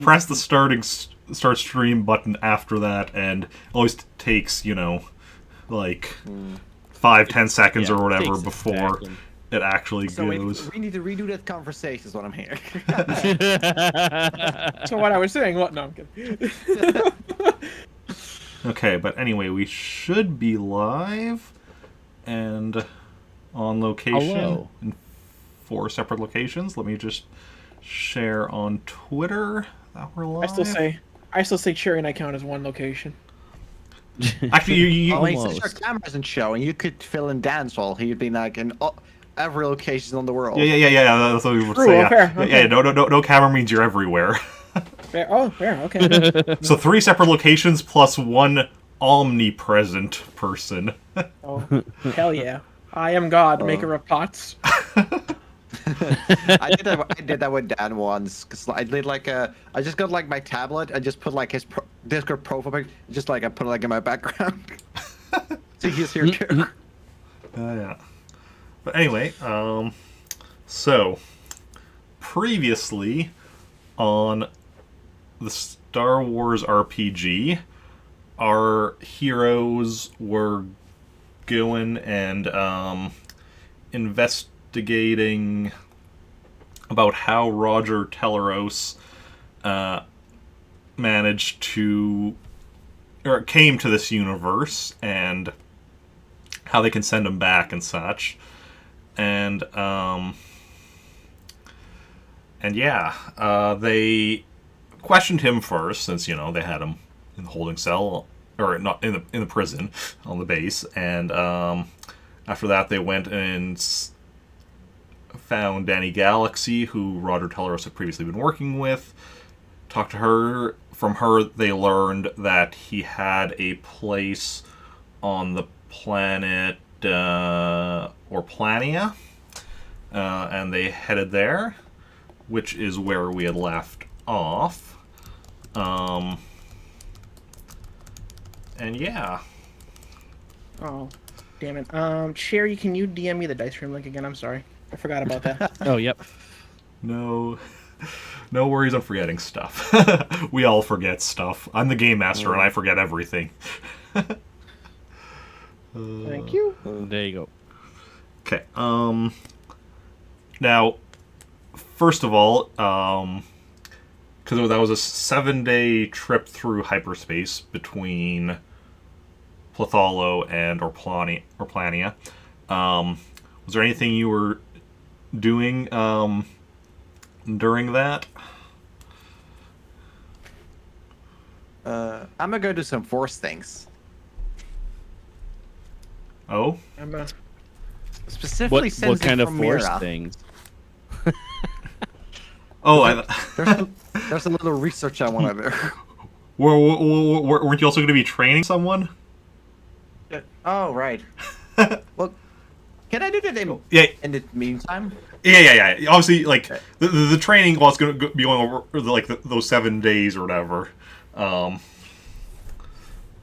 press the start stream button after that, and it always takes, like 5-10 seconds or whatever before it actually goes. We need to redo that conversation is what I'm hearing. So what I was saying, what? No, I'm kidding. Okay, but anyway, we should be live and on location in 4 separate locations. Let me just share on Twitter that we're live. I still say Cherry and I count as one location. Actually, you since your camera isn't showing, you could fill in Dan's role. He'd be like in every location in the world. Yeah. That's what we would say. Yeah, no camera means you're everywhere. Fair. Oh, fair. Okay. So 3 separate locations plus 1 omnipresent person. Oh, hell yeah! I am God, maker of pots. I did that with Dan once, because I did I just got my tablet and just put his Discord profile pic, just I put it in my background. So he's here too. Yeah. But anyway, so previously on the Star Wars RPG, our heroes were going and investigating about how Roger Teleros managed to, or came to this universe, and how they can send him back and such. And yeah, they questioned him first, since they had him in the holding cell, or not in the prison on the base, and after that they went and found Danny Galaxy, who Roger Teleros had previously been working with. Talked to her. From her, they learned that he had a place on the planet Orplania, and they headed there, which is where we had left off. And yeah. Oh, damn it. Sherry, can you DM me the dice room link again? I'm sorry, I forgot about that. Oh, yep. No worries on forgetting stuff. We all forget stuff. I'm the game master, and I forget everything. Thank you. There you go. Okay. Now, first of all, because that was a 7-day trip through hyperspace between Plethalo and Orplania. Was there anything you were doing during that? I'm gonna go do some Force things. Oh? Specifically, what kind of Force Mira. things? Oh, there's a little research I want to do. Weren't you also going to be training someone? Oh, right. Well, can I do that in the meantime? Yeah. Obviously, the training was going to be going over those 7 days or whatever.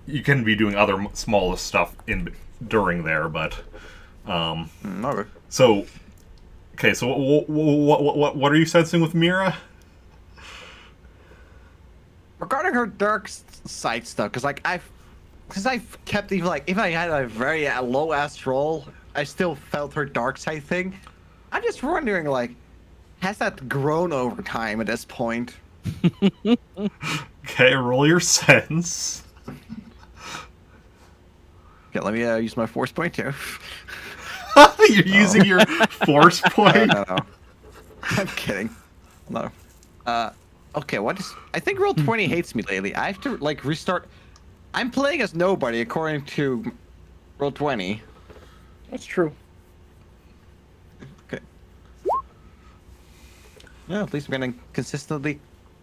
You can be doing other smaller stuff during there, but Okay. So what are you sensing with Mira? Regarding her dark side stuff, because I've kept even I had a very low ass roll, I still felt her dark side thing. I'm just wondering, has that grown over time at this point? Okay, roll your sense. Okay, let me use my force point too. You're using your force point? No. I'm kidding. No. Okay, what is... I think Roll20 hates me lately. I have to, restart... I'm playing as nobody, according to Roll20. That's true. Okay. Yeah, at least I'm getting consistently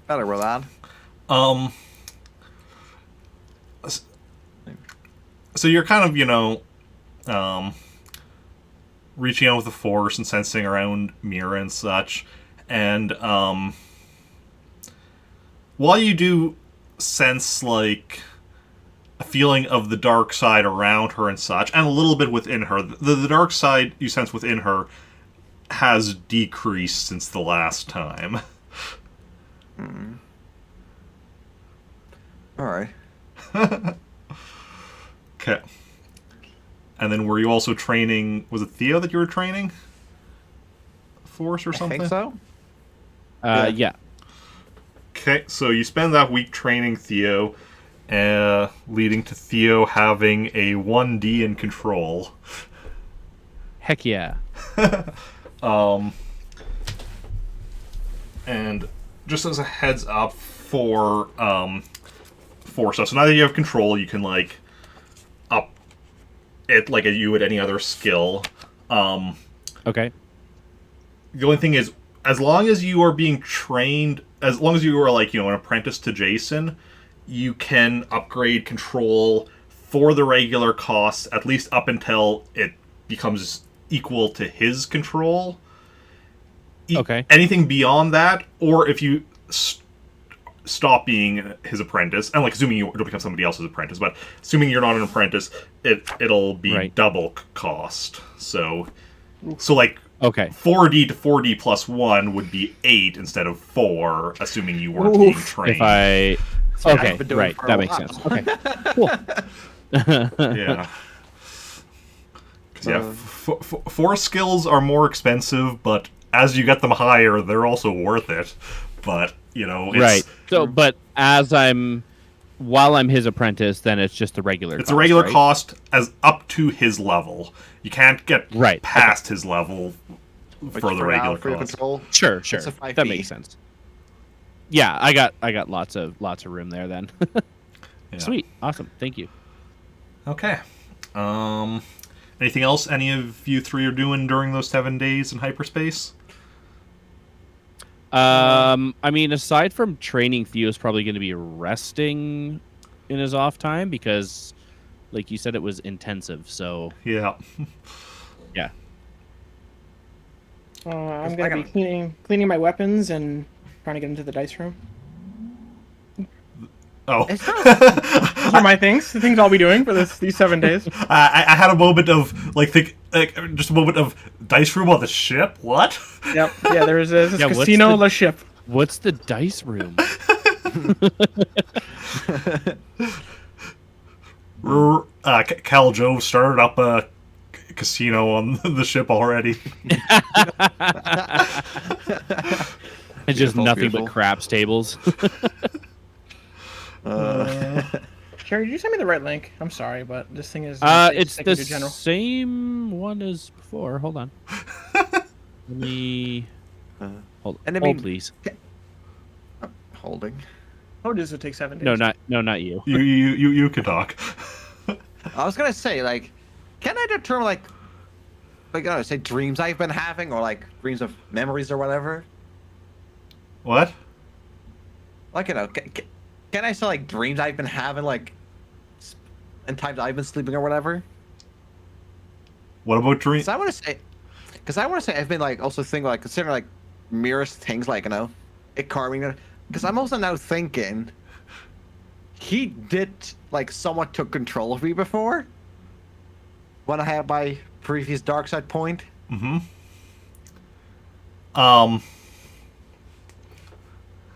better with that. So you're kind of, reaching out with the force and sensing around Mira and such, and while you do sense a feeling of the dark side around her and such, and a little bit within her, the dark side you sense within her has decreased since the last time. Okay. And then were you also training... Was it Theo that you were training? Force or I something? think so. Yeah. Okay, so you spend that week training Theo, leading to Theo having a 1D in control. Heck yeah. And just as a heads up for stuff, so now that you have control, you can like up it like you would any other skill. Okay. The only thing is, as long as you are being trained, as long as you are like an apprentice to Jacen, you can upgrade control for the regular costs at least up until it becomes equal to his control. Okay. Anything beyond that, or if you stop being his apprentice, and like assuming you don't become somebody else's apprentice, but assuming you're not an apprentice, it'll be double cost. So like Okay. 4D to 4D plus 1 would be 8 instead of 4, assuming you weren't being trained. If I... Okay, I've been doing right. for a That makes while. sense. Okay. Cool. Yeah. 'Cause, yeah, force skills are more expensive, but as you get them higher, they're also worth it. But, it's... Right. So, but while I'm his apprentice, then it's just the regular It's cost, a regular right? cost as up to his level. You can't get past his level for the regular for your cost. control. Sure. It's a 5e. That makes sense. Yeah, I got lots of room there then. Yeah. Sweet. Awesome. Thank you. Okay. Anything else any of you three are doing during those 7 days in hyperspace? I mean, aside from training, Theo's probably going to be resting in his off time because, like you said, it was intensive. So Yeah. yeah. I'm gonna be cleaning my weapons and trying to get into the dice room. Oh. It's not. Those are my things. The things I'll be doing for these 7 days. I had a moment of just a moment of dice room on the ship. What? Yep. Yeah. There's this Yeah, what's casino, the- the ship. What's the dice room? Khahl Joe started up a casino on the ship already. It's just Beautiful, nothing beautiful. but craps tables. Sherry, did you send me the right link? I'm sorry, but this thing is. It's taking the to general. same one as before. Hold on. Let me hold. And I Hold, mean- please. Holding. How does it take 7 days? No, not you. You can talk. I was gonna say, like, can I determine, like, I don't know, say dreams I've been having, or like dreams of memories or whatever? What? Like, can I say like dreams I've been having, like, in times I've been sleeping or whatever? What about dreams? Because I want to say I've been like also thinking like considering like mirrors things like it carving. Because I'm also now thinking he did like somewhat took control of me before when I had my previous dark side point. Mm-hmm.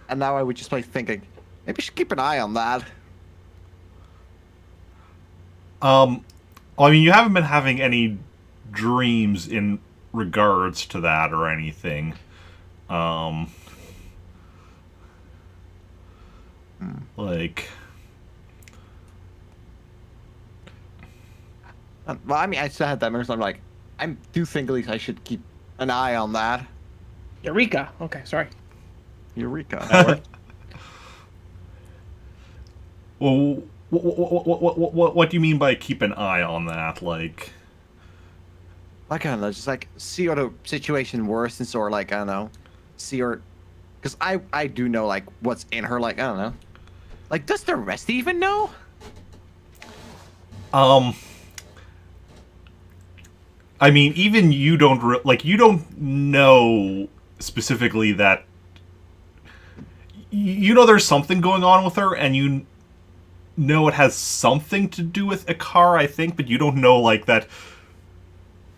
And now I would just like thinking maybe I should keep an eye on that. Well, I mean, you haven't been having any dreams in regards to that or anything. Like, Well, I mean, I still had that memory, so I'm like, I do think at least I should keep an eye on that. Eureka. Okay, sorry. Eureka. well, what do you mean by keep an eye on that? Like, I don't know, just like see how the situation worsens, or like I don't know, see her, because I do know like what's in her. Like I don't know, like does the rest even know? I mean, even you don't you don't know specifically that. You know there's something going on with her, and you know it has something to do with Akar, I think, but you don't know like that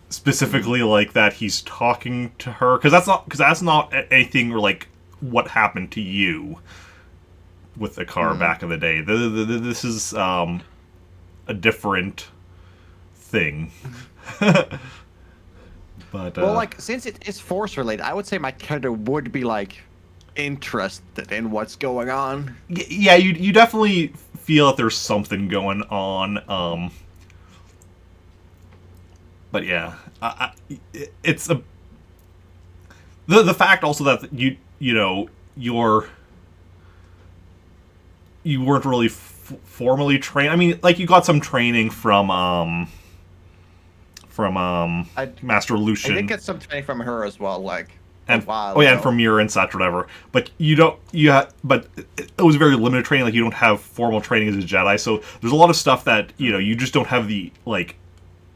specifically, like that he's talking to her, because that's not anything like what happened to you. with the car back in the day. This is a different thing. But well, like, since it is force related, I would say my character would be like interested in what's going on. yeah, you definitely feel that there's something going on. But yeah, it's the fact also that you weren't really formally trained. I mean, like, you got some training from Master Lucian. I did get some training from her as well, like and a while oh yeah, and ago. from Mira and such, whatever. But but it was very limited training. Like, you don't have formal training as a Jedi, so there's a lot of stuff that you just don't have the like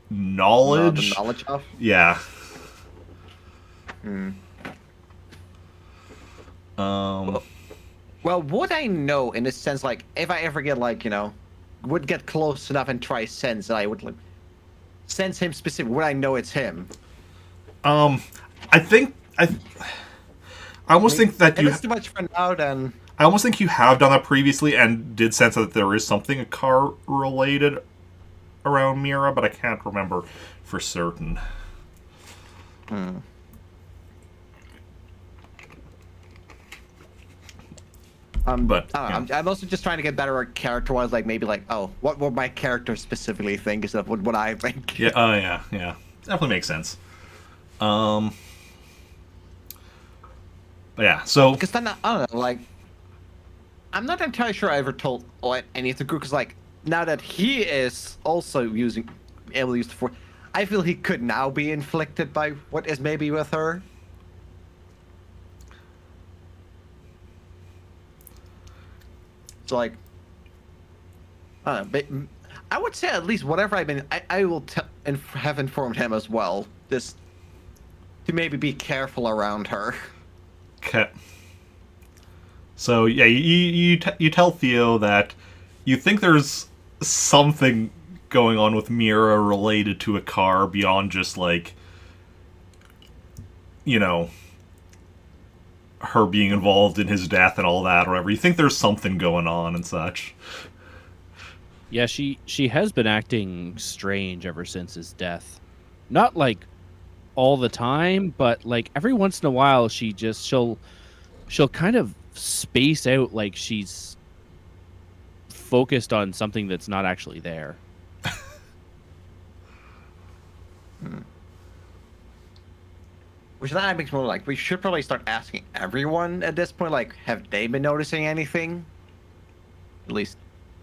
knowledge. The knowledge of. Yeah. Hmm. Um. Well, would I know in a sense, like, if I ever get like, would get close enough and try sense, that I would like sense him specific? Would I know it's him? I think I almost think that If you. it's too much for now, then I almost think you have done that previously and did sense that there is something car related around Mira, but I can't remember for certain. But I don't know, I'm also just trying to get better at character-wise, like maybe like, oh, what would my character specifically think instead of what I think. yeah, yeah, definitely makes sense. But yeah, so Because then I don't know, like, I'm not entirely sure I ever told any of the group, because like now that he is also able to use the force, I feel he could now be inflicted by what is maybe with her. So like, I don't know, but I would say at least whatever I've been, I will have informed him as well, just to maybe be careful around her. okay. So yeah, you tell Theo that you think there's something going on with Mira related to a car beyond just like, her being involved in his death and all that, or whatever. You think there's something going on and such. Yeah, she has been acting strange ever since his death. Not like all the time, but like every once in a while she'll kind of space out, like she's focused on something that's not actually there. Which then makes me like, we should probably start asking everyone at this point, like, have they been noticing anything? At least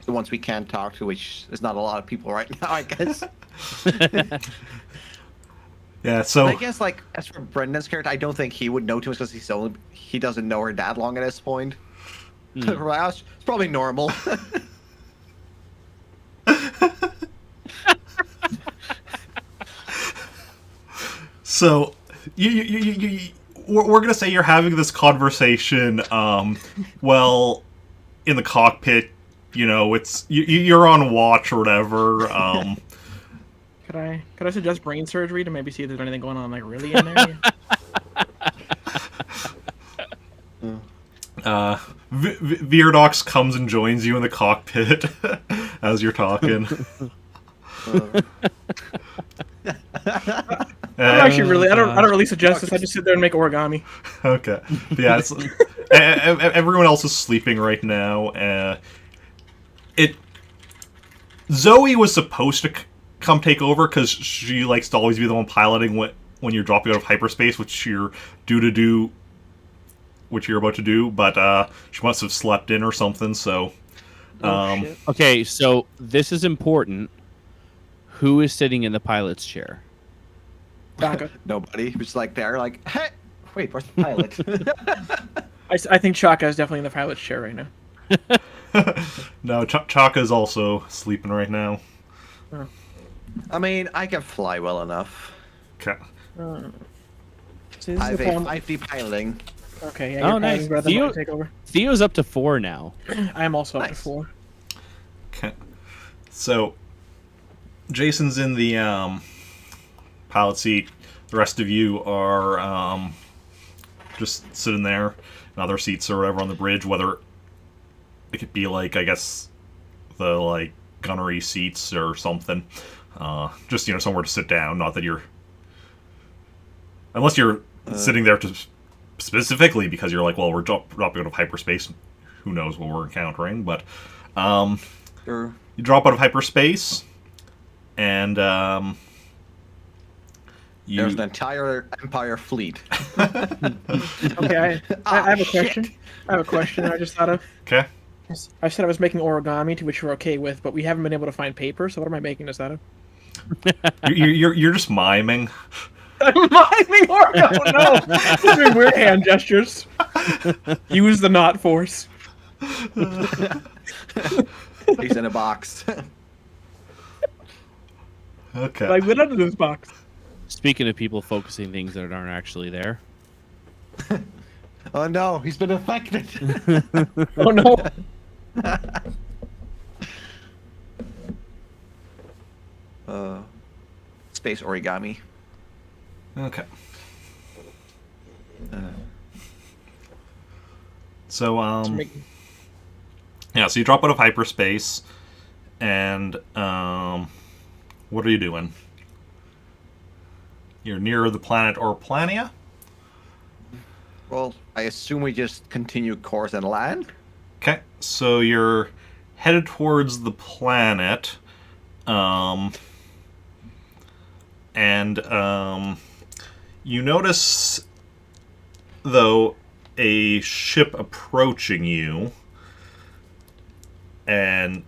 the ones we can talk to, which is not a lot of people right now, I guess. Yeah, so I guess, like, as for Brendan's character, I don't think he would know too much because he doesn't know her that long at this point. It's probably normal. So, we're gonna say you're having this conversation. Well, in the cockpit, it's you're on watch or whatever. Could I suggest brain surgery to maybe see if there's anything going on, like, really in there? Veerdoks comes and joins you in the cockpit as you're talking. I don't really suggest this. I just sit there and make origami. Okay. Yeah, everyone else is sleeping right now. Zoe was supposed to come take over because she likes to always be the one piloting when you're dropping out of hyperspace, which you're about to do, but she must have slept in or something, so... Okay, so this is important. Who is sitting in the pilot's chair? Chaka. Nobody. Who's like there, like, hey, wait, where's the pilot? I think Chaka is definitely in the pilot's chair right now. No, Chaka is also sleeping right now. Oh. I mean, I can fly well enough. Okay. So this I is have the a problem. 5D piloting. Okay, yeah, Oh, you're nice. brother might take over. Theo's up to 4 now. I am also up to Nice. 4. Okay. So, Jason's in the pilot seat. The rest of you are just sitting there in other seats or whatever on the bridge, whether be like, I guess, the like gunnery seats or something. Just somewhere to sit down. Not that unless you're sitting there to specifically because you're like, well, we're dropping out of hyperspace. Who knows what we're encountering? But Sure. you drop out of hyperspace, and There's an entire Empire fleet. Okay, I have a question. I have a question I just thought of. Okay. I said I was making origami, to which we're okay with, but we haven't been able to find paper, so what am I making this out of? You're just miming. I'm miming origami! Oh, no! Doing weird hand gestures. Use the knot force. He's in a box. Okay. Like, what under this box? Speaking of people focusing things that aren't actually there. Oh no, he's been affected. Oh no. Space origami. Okay. So yeah, so you drop out of hyperspace, and what are you doing? You're near the planet Orplania? Well, I assume we just continue course and land. Okay, so you're headed towards the planet, and you notice, though, a ship approaching you, and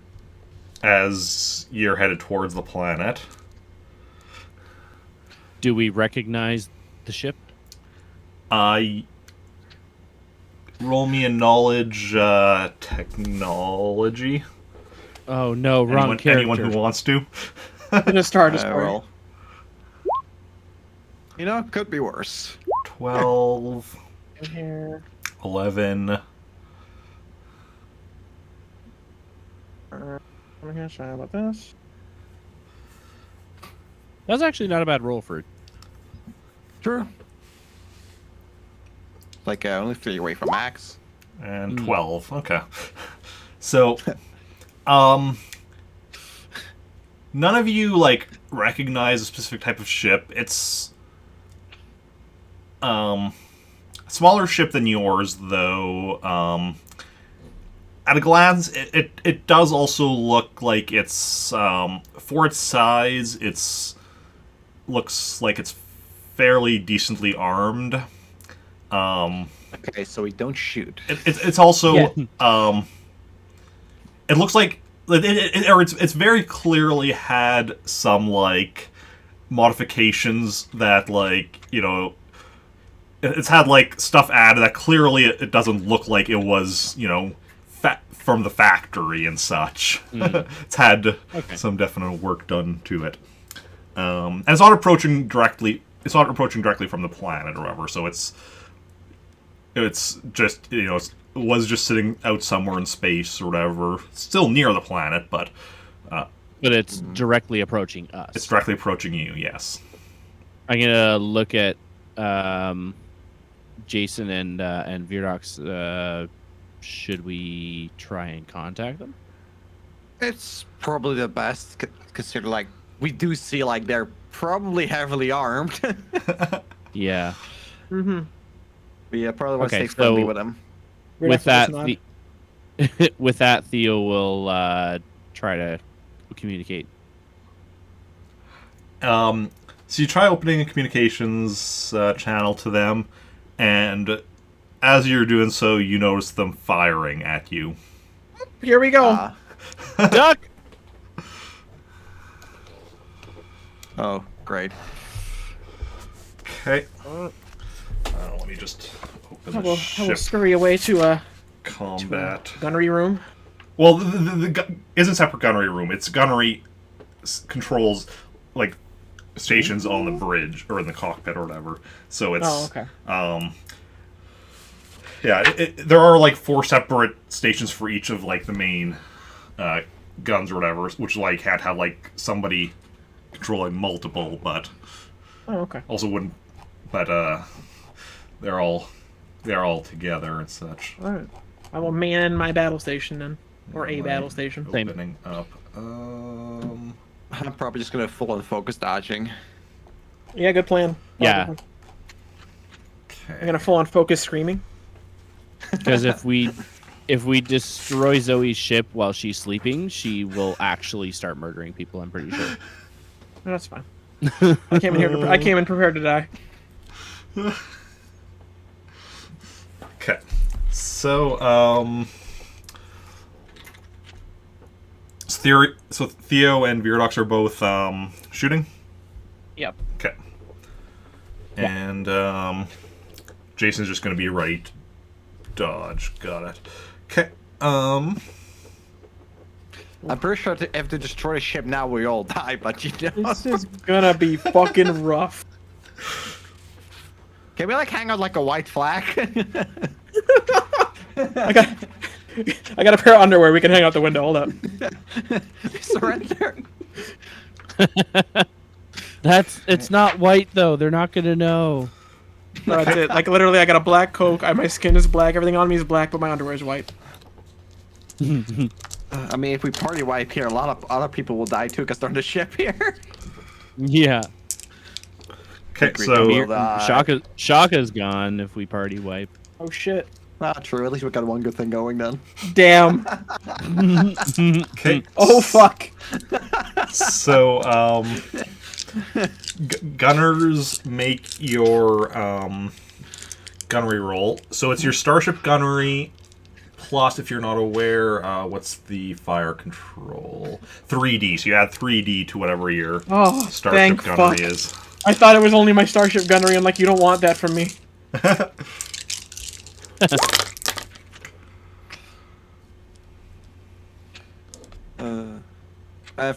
as you're headed towards the planet, Do we recognize the ship? roll me a knowledge technology. Oh no, wrong character. Anyone who wants to. In a Star Destroyer. Roll. You know, could be worse. 12, In here. 11. I'm here. Sorry about this. That's actually not a bad roll for. Sure. Like only 3 away from max. And 12. Okay. So, none of you, like, recognize a specific type of ship. It's, a smaller ship than yours, though. At a glance, it does also look like it's, for its size, looks like it's fairly decently armed. Okay, so we don't shoot. It's also Yeah. It looks like it's very clearly had some like modifications that like it's had like stuff added that clearly it doesn't look like it was from the factory and such. It's had some definite work done to it, and it's not approaching directly. It's not approaching directly from the planet or whatever. So it's just it was just sitting out somewhere in space or whatever, still near the planet, but it's directly approaching us. it's directly approaching you. Yes. I'm gonna look at Jacen and Veerdoks. Should we try and contact them? It's probably the best, considering like we do see like they're probably heavily armed. Yeah. Mm-hmm. We probably want to Okay, stay friendly so- with them. With that, with that, Theo will try to communicate. So you try opening a communications channel to them, and as you're doing so, you notice them firing at you. Here we go. Duck. Oh, great. Okay. Let me just open I the will ship scurry away to combat. gunnery room. Well, the isn't separate gunnery room. It's gunnery controls like stations on the bridge or in the cockpit or whatever. So it's Oh, okay. Yeah, there are like 4 separate stations for each of like the main guns or whatever, which like had to have like somebody controlling multiple, but Oh, okay. also wouldn't. But they're all together and such. All right. I will man my battle station then. Or a Right. battle station. Same. Opening up. I'm probably just gonna full on focus dodging. Yeah, good plan. Yeah. Probably. Okay. I'm gonna full on focus screaming. Because if we destroy Zoe's ship while she's sleeping, she will actually start murdering people. I'm pretty sure. No, that's fine. I came in here. I came in prepared to die. Okay. So, so Theo and Veerdoks are both shooting. Yep. Okay. And Jacen's just gonna be right. Dodge. Got it. Okay. I'm pretty sure if they destroy the ship now, we all die. But you know, This is gonna be fucking rough. can we like hang out like a white flag? I got a pair of underwear. We can hang out the window. Hold up. Surrender. It's not white though. They're not gonna know. No, that's it. Like literally, I got a black coat. My skin is black. Everything on me is black, but my underwear is white. I mean, if we party wipe here, a lot of other people will die too because they're on the ship here. Yeah. Okay. Agreed. So We'll die. Shaka's gone if we party wipe. Oh shit. Not true. At least we got one good thing going then. Damn. okay. Oh fuck. So gunners make your gunnery roll. So it's your starship gunnery plus, if you're not aware, what's the fire control? 3D. So you add 3D to whatever your Oh, starship thank gunnery fuck. is. I thought it was only my starship gunnery. I'm like, you don't want that from me.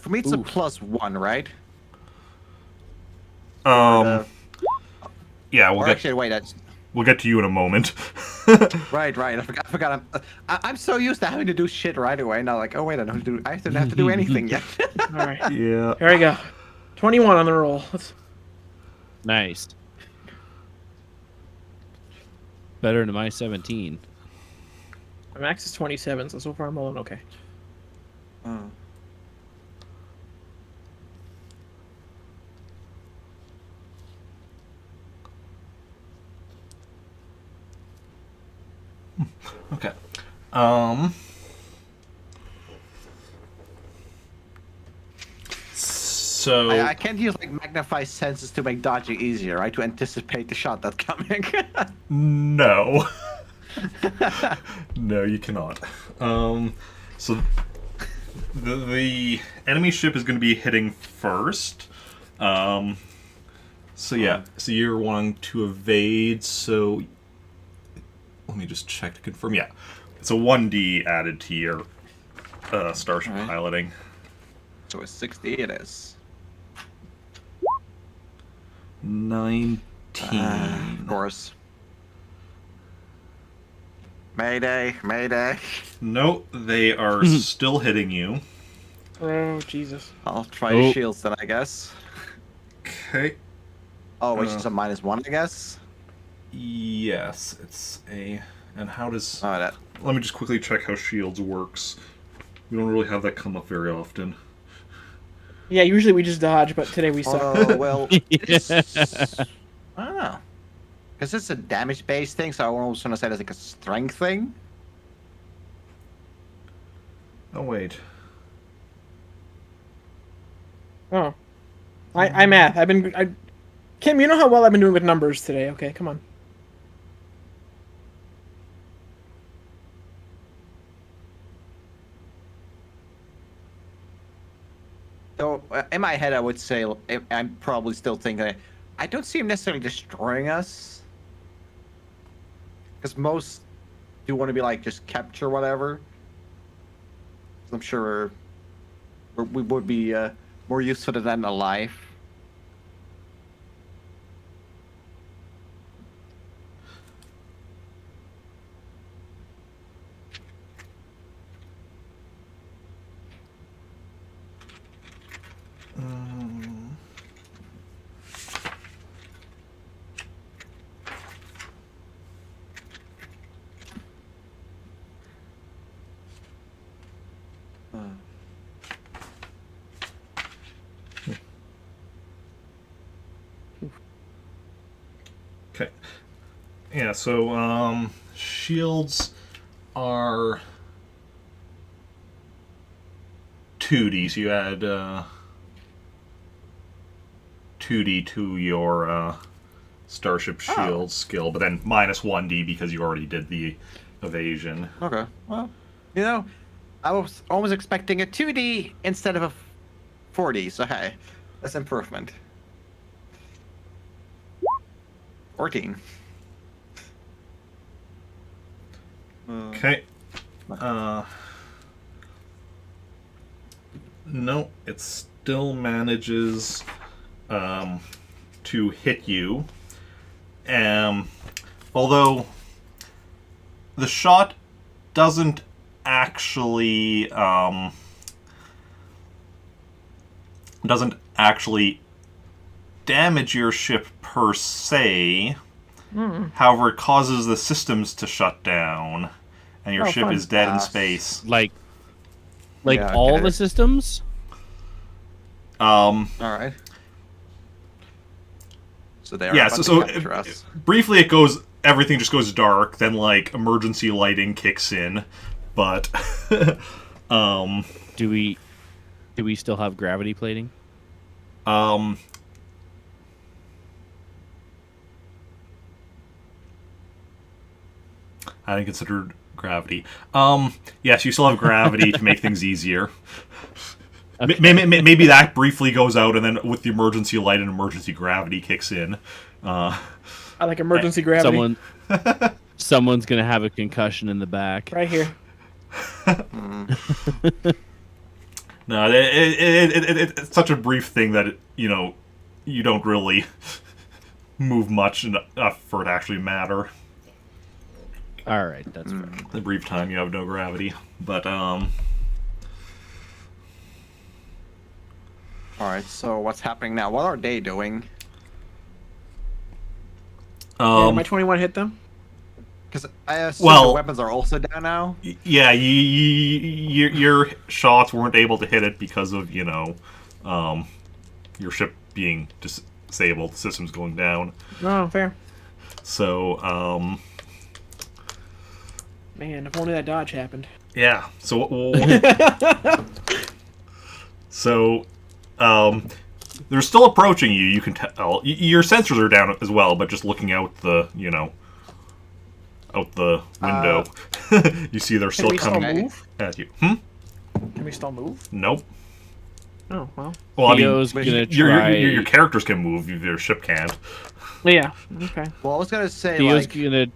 For me, it's a Oof. +1, right? Yeah, Or actually, wait, that's we'll get to you in a moment. right. I forgot. I'm so used to having to do shit right away. Now, like, oh wait, I don't have to do anything yet. All right. Yeah. Here we go. 21 on the roll. Let's... Nice. Better than my 17. My max is 27, so far I'm rolling okay. Oh. Okay. So I can't use like magnify senses to make dodging easier, right? To anticipate the shot that's coming. no. No, you cannot. So the enemy ship is going to be hitting first. So yeah, so you're wanting to evade. So let me just check to confirm. Yeah, it's a 1D added to your starship Alright. piloting. So a 60 it is. 19. Of course. Mayday. No, they are still hitting you. Oh, Jesus. I'll try Oh. shields then, I guess. Okay. Oh, which is a -1, I guess. Yes, it's a. And how does? Oh, that. Let me just quickly check how shields works. We don't really have that come up very often. Yeah, usually we just dodge, but today we suck. Oh well. It's, I don't know. Because it's a damage-based thing, so I almost want to say it's like a strength thing. Oh wait. Oh. I math. Kim, you know how well I've been doing with numbers today, okay? Come on. So in my head, I would say I'm probably still thinking I don't see him necessarily destroying us, because most do want to be like just capture whatever. I'm sure we would be more useful than alive. Okay. Yeah, so shields are 2D, so you add 2D to your Starship Shield skill, but then minus 1D because you already did the evasion. Okay. Well, I was almost expecting a 2D instead of a 4D, so hey, that's improvement. 14. Okay. No, it still manages to hit you. Although the shot doesn't actually damage your ship per se. However, it causes the systems to shut down, and your ship fun. is dead in space. Like Yeah, all okay. the systems? All right. So they are Yeah, about so to capture us. briefly everything just goes dark, then like emergency lighting kicks in, but Do we still have gravity plating? I didn't consider gravity. Yes, you still have gravity to make things easier. Okay. Maybe that briefly goes out, and then with the emergency light and emergency gravity kicks in. I like emergency gravity. Someone's gonna have a concussion in the back. Right here. No, it's such a brief thing that you don't really move much enough for it to actually matter. All right, that's fair. The brief time you have no gravity, but All right. So what's happening now? What are they doing? Yeah, my 21 hit them. Because I assume Well- the weapons are also down now. yeah, your shots weren't able to hit it because of your ship being disabled, the systems going down. Oh, fair. So Man, if only that dodge happened. yeah, so they're still approaching you. You can tell your sensors are down as well, but just looking out the out the window, you see they're Can still we still coming move? at you. Can we still move? Nope. Oh, well. Well, Theo's I mean, gonna your try. your characters can move, your ship can't. Yeah, okay. Well, I was gonna say Theo's like. gonna.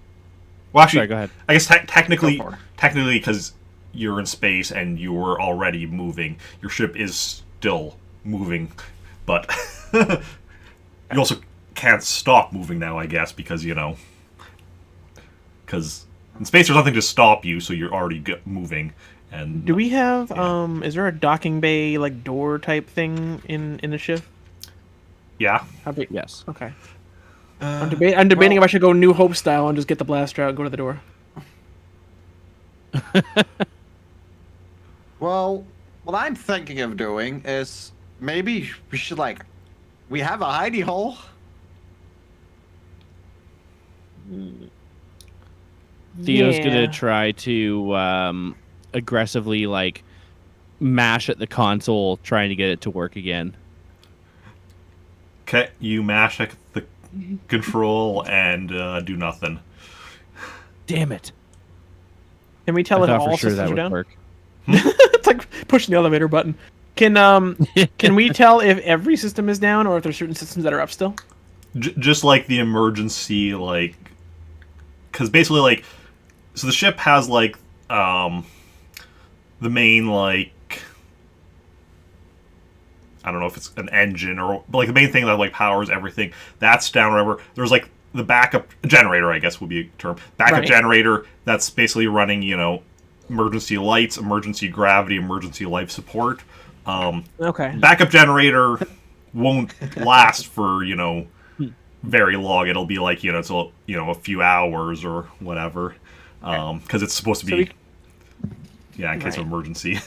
Well, actually, Sorry, go ahead. I guess technically, Go for it. because you're in space and you were already moving, your ship is still moving, but you also can't stop moving now, I guess, because because in space there's nothing to stop you, so you're already moving. And Do we have, is there a docking bay, like, door type thing in the ship? yeah, How big? Yes. Okay. I'm debating if I should go New Hope style and just get the blaster out and go to the door. Well, what I'm thinking of doing is maybe we should we have a hidey hole. Theo's Yeah. gonna try to aggressively mash at the console, trying to get it to work again. okay, you mash at the control and do nothing. Damn it! Can we I tell if thought all for sure systems that are would down? work. It's like pushing the elevator button. Can we tell if every system is down or if there's certain systems that are up still? Just like the emergency, because basically, so the ship has the main I don't know if it's an engine but the main thing that powers everything that's down. Or whatever. There's the backup generator, I guess would be a term. Backup Right. generator that's basically running emergency lights, emergency gravity, emergency life support. Okay. Backup generator won't last for very long. It'll be it's a few hours or whatever, because it's supposed to be So in case of Right. emergency.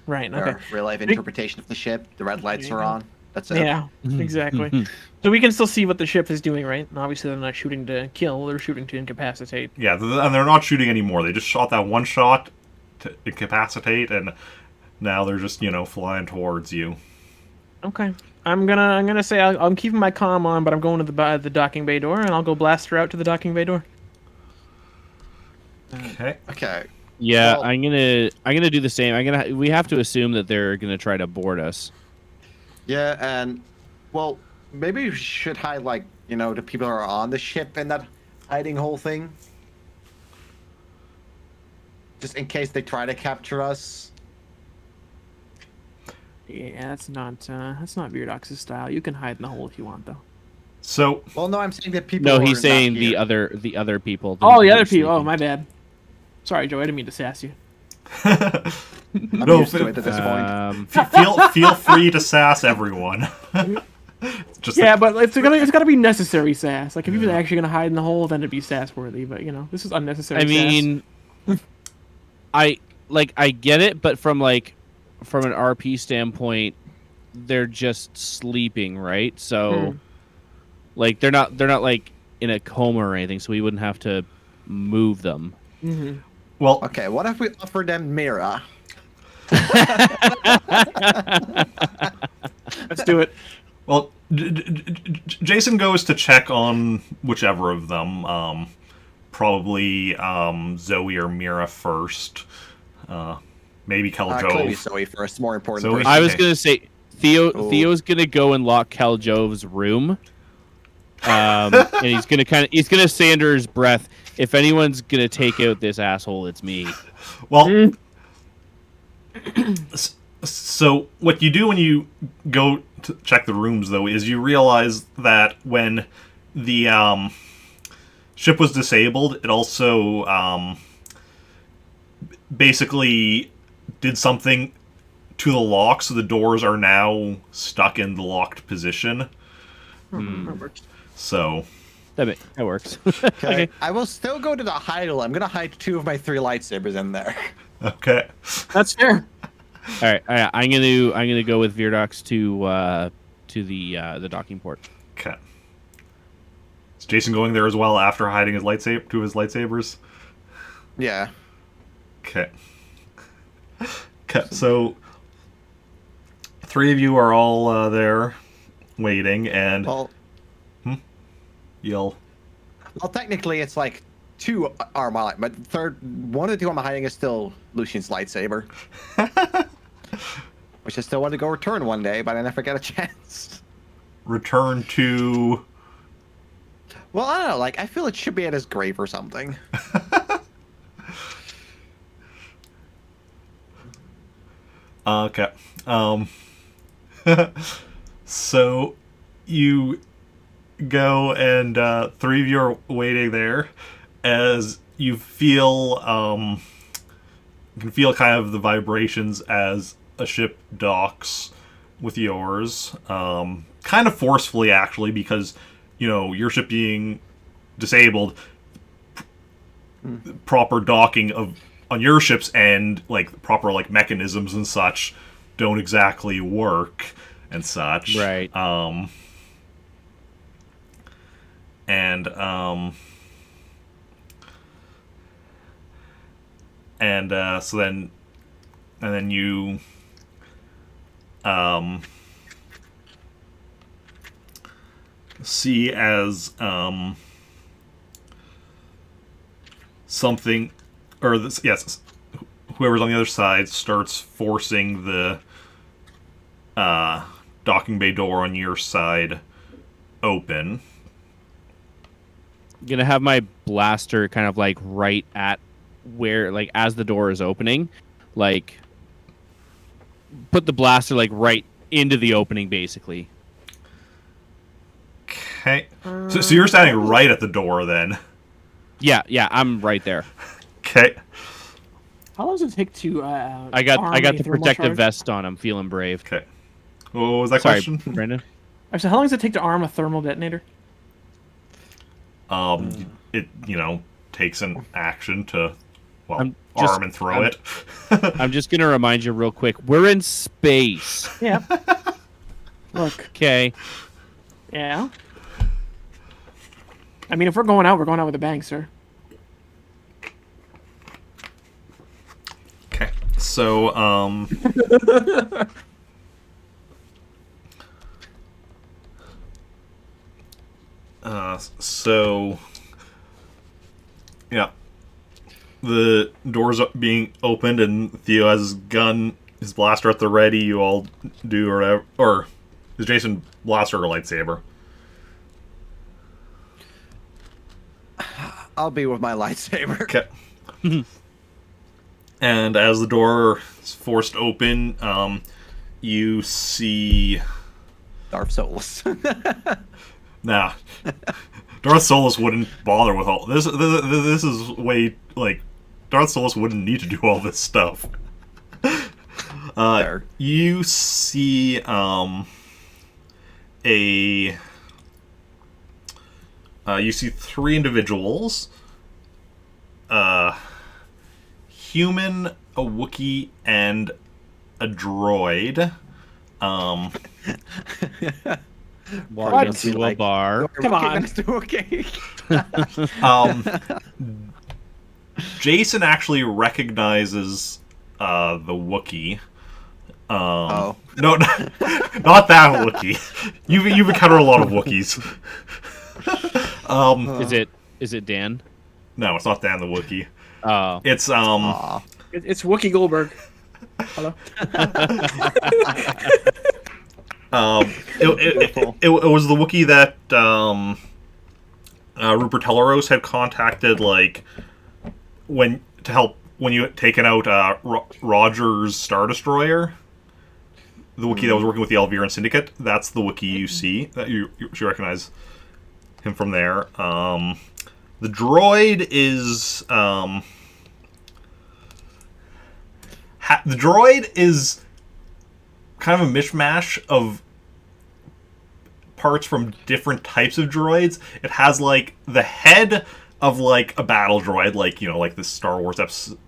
Right. Okay. Or real life interpretation of the ship. The red lights are on. That's it. Yeah. Exactly. So we can still see what the ship is doing, right? And obviously, they're not shooting to kill; they're shooting to incapacitate. Yeah, and they're not shooting anymore. They just shot that one shot to incapacitate, and now they're just flying towards you. Okay. I'm gonna say I'm keeping my comm on, but I'm going to the docking bay door, and I'll go blast her out to the docking bay door. Okay. Okay. Yeah, Well- I'm gonna do the same. We have to assume that they're gonna try to board us. Yeah, and well, maybe we should hide the people who are on the ship in that hiding hole thing. Just in case they try to capture us. Yeah, that's not Veerdoks' style. You can hide in the hole if you want, though. So Well, no, I'm saying that people. No, who he's are saying not the here. other people. Oh, the who are other people. Oh, sleeping. my bad. Sorry, Joe. I didn't mean to sass you. I'm no, used to it at this point. feel free to sass everyone. Just Yeah, but it's gotta be necessary sass. Like if he was actually gonna hide in the hole, then it'd be sass worthy. But this is unnecessary. I mean, I get it, but from an RP standpoint, they're just sleeping, right? So, they're not like in a coma or anything, so we wouldn't have to move them. Mm-hmm. well, Okay, what if we offer them Mira? Let's do it. well, Jacen goes to check on whichever of them. Probably Zoe or Mira first. Maybe Clearly Keljove. Zoe first, more important. Zoe- person. I was gonna say Oh. Theo's gonna go and lock Keljove's room. And he's gonna say under his breath, if anyone's gonna take out this asshole, it's me. Well, so what you do when you go to check the rooms, though, is you realize that when the ship was disabled, it also basically did something to the lock, so the doors are now stuck in the locked position. So That works. Okay. I will still go to the hide hole. I'm gonna hide 2 of my 3 lightsabers in there. okay, That's fair. All right. I'm gonna go with Veerdoks to the docking port. okay. Is Jacen going there as well after hiding his lightsaber, 2 of his lightsabers? Yeah. Okay. Okay, so 3 of you are all there waiting, and Well, you'll. well, technically it's like 2 are my light, but one of the 2 I'm hiding is still Lucian's lightsaber, which I still want to go return one day, but I never get a chance. Return to. Well, I don't know. I feel it should be at his grave or something. Okay. So you go, and 3 of you are waiting there as you feel. You can feel kind of the vibrations as a ship docks with yours. Kind of forcefully, actually, because your ship being disabled, proper docking on your ship's end, proper mechanisms and such, don't exactly work and such. Right. So then you see as something, or this, yes, whoever's on the other side starts forcing the docking bay door on your side open. Gonna have my blaster kind of right at where as the door is opening, put the blaster right into the opening basically. Okay. So you're standing right at the door then. Yeah, I'm right there. Okay. How long does it take to? I got the protective vest on. I'm feeling brave. Okay. What was that Sorry, question? Brandon. Actually, how long does it take to arm a thermal detonator? It takes an action to, well, arm and throw it. I'm just gonna remind you real quick. We're in space. Yeah. Look. Okay. Yeah. I mean, if we're going out with a bang, sir. Okay. So, yeah. The doors being opened and Theo has his gun, his blaster at the ready. You all do or whatever. Or is Jacen blaster or lightsaber? I'll be with my lightsaber. Okay. And as the door is forced open, you see... Darth Souls. Nah. Darth Solus wouldn't bother with all this. This is way like Darth Solus wouldn't need to do all this stuff. You see you see three individuals: human, a Wookiee, and a droid. Walk into a bar. Come on. Okay. Jacen actually recognizes the Wookiee. Oh. No, not that Wookiee. You've encountered a lot of Wookiees. Is it Dan? No, it's not Dan the Wookiee. Oh. It's Aw. It's Wookiee Goldberg. Hello. It was the Wookiee that Rupert Teleros had contacted, like when you had taken out Roger's Star Destroyer. The Wookiee that was working with the Elviran Syndicate. That's the Wookiee you see. That you recognize him from there. The droid is the droid is kind of a mishmash of parts from different types of droids. It has like the head of like a battle droid, like like the Star Wars Episode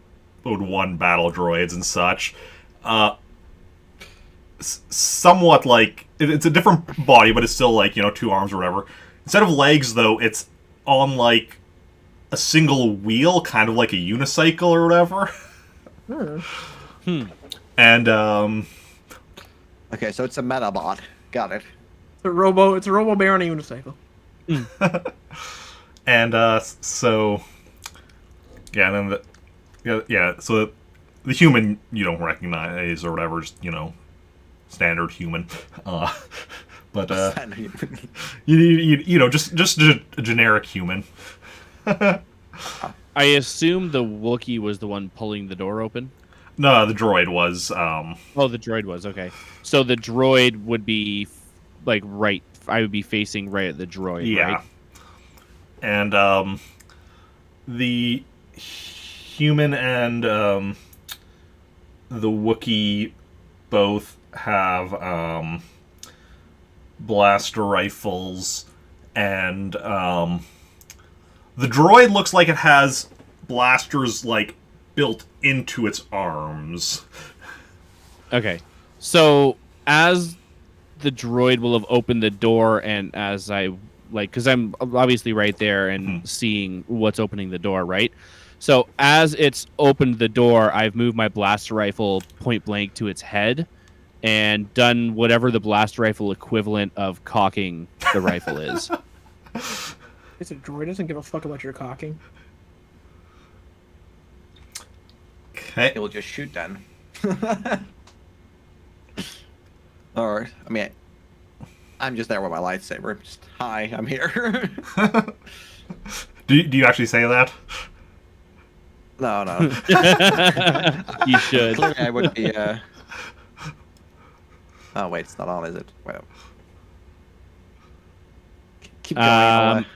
1 battle droids and such. Somewhat like it's a different body, but it's still like 2 arms or whatever. Instead of legs, though, it's on like a single wheel, kind of like a unicycle or whatever. And Okay, so it's a Metabot. Got it. It's a Robo Bear on a unicycle. and so yeah, and then so the human you don't recognize or whatever, just standard human. But just a generic human. I assume the Wookiee was the one pulling the door open. No, the droid was. Oh, the droid was, okay. So the droid would be like right. I would be facing right at the droid, right? And the human and the Wookiee both have blaster rifles, and the droid looks like it has blasters like built into its arms. Okay. So as the droid will have opened the door, and as I because I'm obviously right there and seeing what's opening the door, right? So as it's opened the door, I've moved my blaster rifle point blank to its head and done whatever the blaster rifle equivalent of cocking the rifle is. It's a droid. Doesn't give a fuck about your cocking. Okay. It will just shoot then. Or, I mean, I'm just there with my lightsaber. Just, hi, I'm here. Do you actually say that? No. You should. Clearly I would be, Oh, wait, it's not on, is it? Wait. Keep going.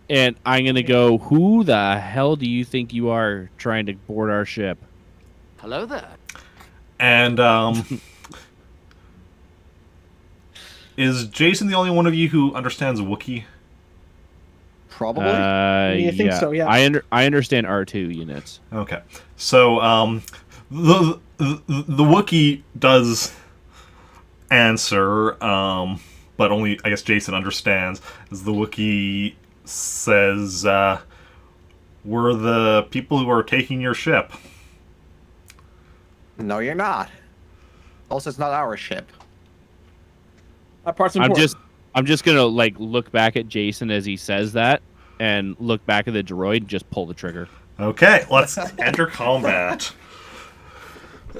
And I'm going to go, who the hell do you think you are trying to board our ship? Hello there. And, is Jacen the only one of you who understands Wookiee? Probably. You think so, yeah. I understand R2 units. Okay. So, the Wookiee does answer, but only, I guess, Jacen understands, as the Wookiee says, we're the people who are taking your ship. No, you're not. Also, it's not our ship. That part's important. I'm just gonna like look back at Jacen as he says that, and look back at the droid and just pull the trigger. Okay, let's enter combat.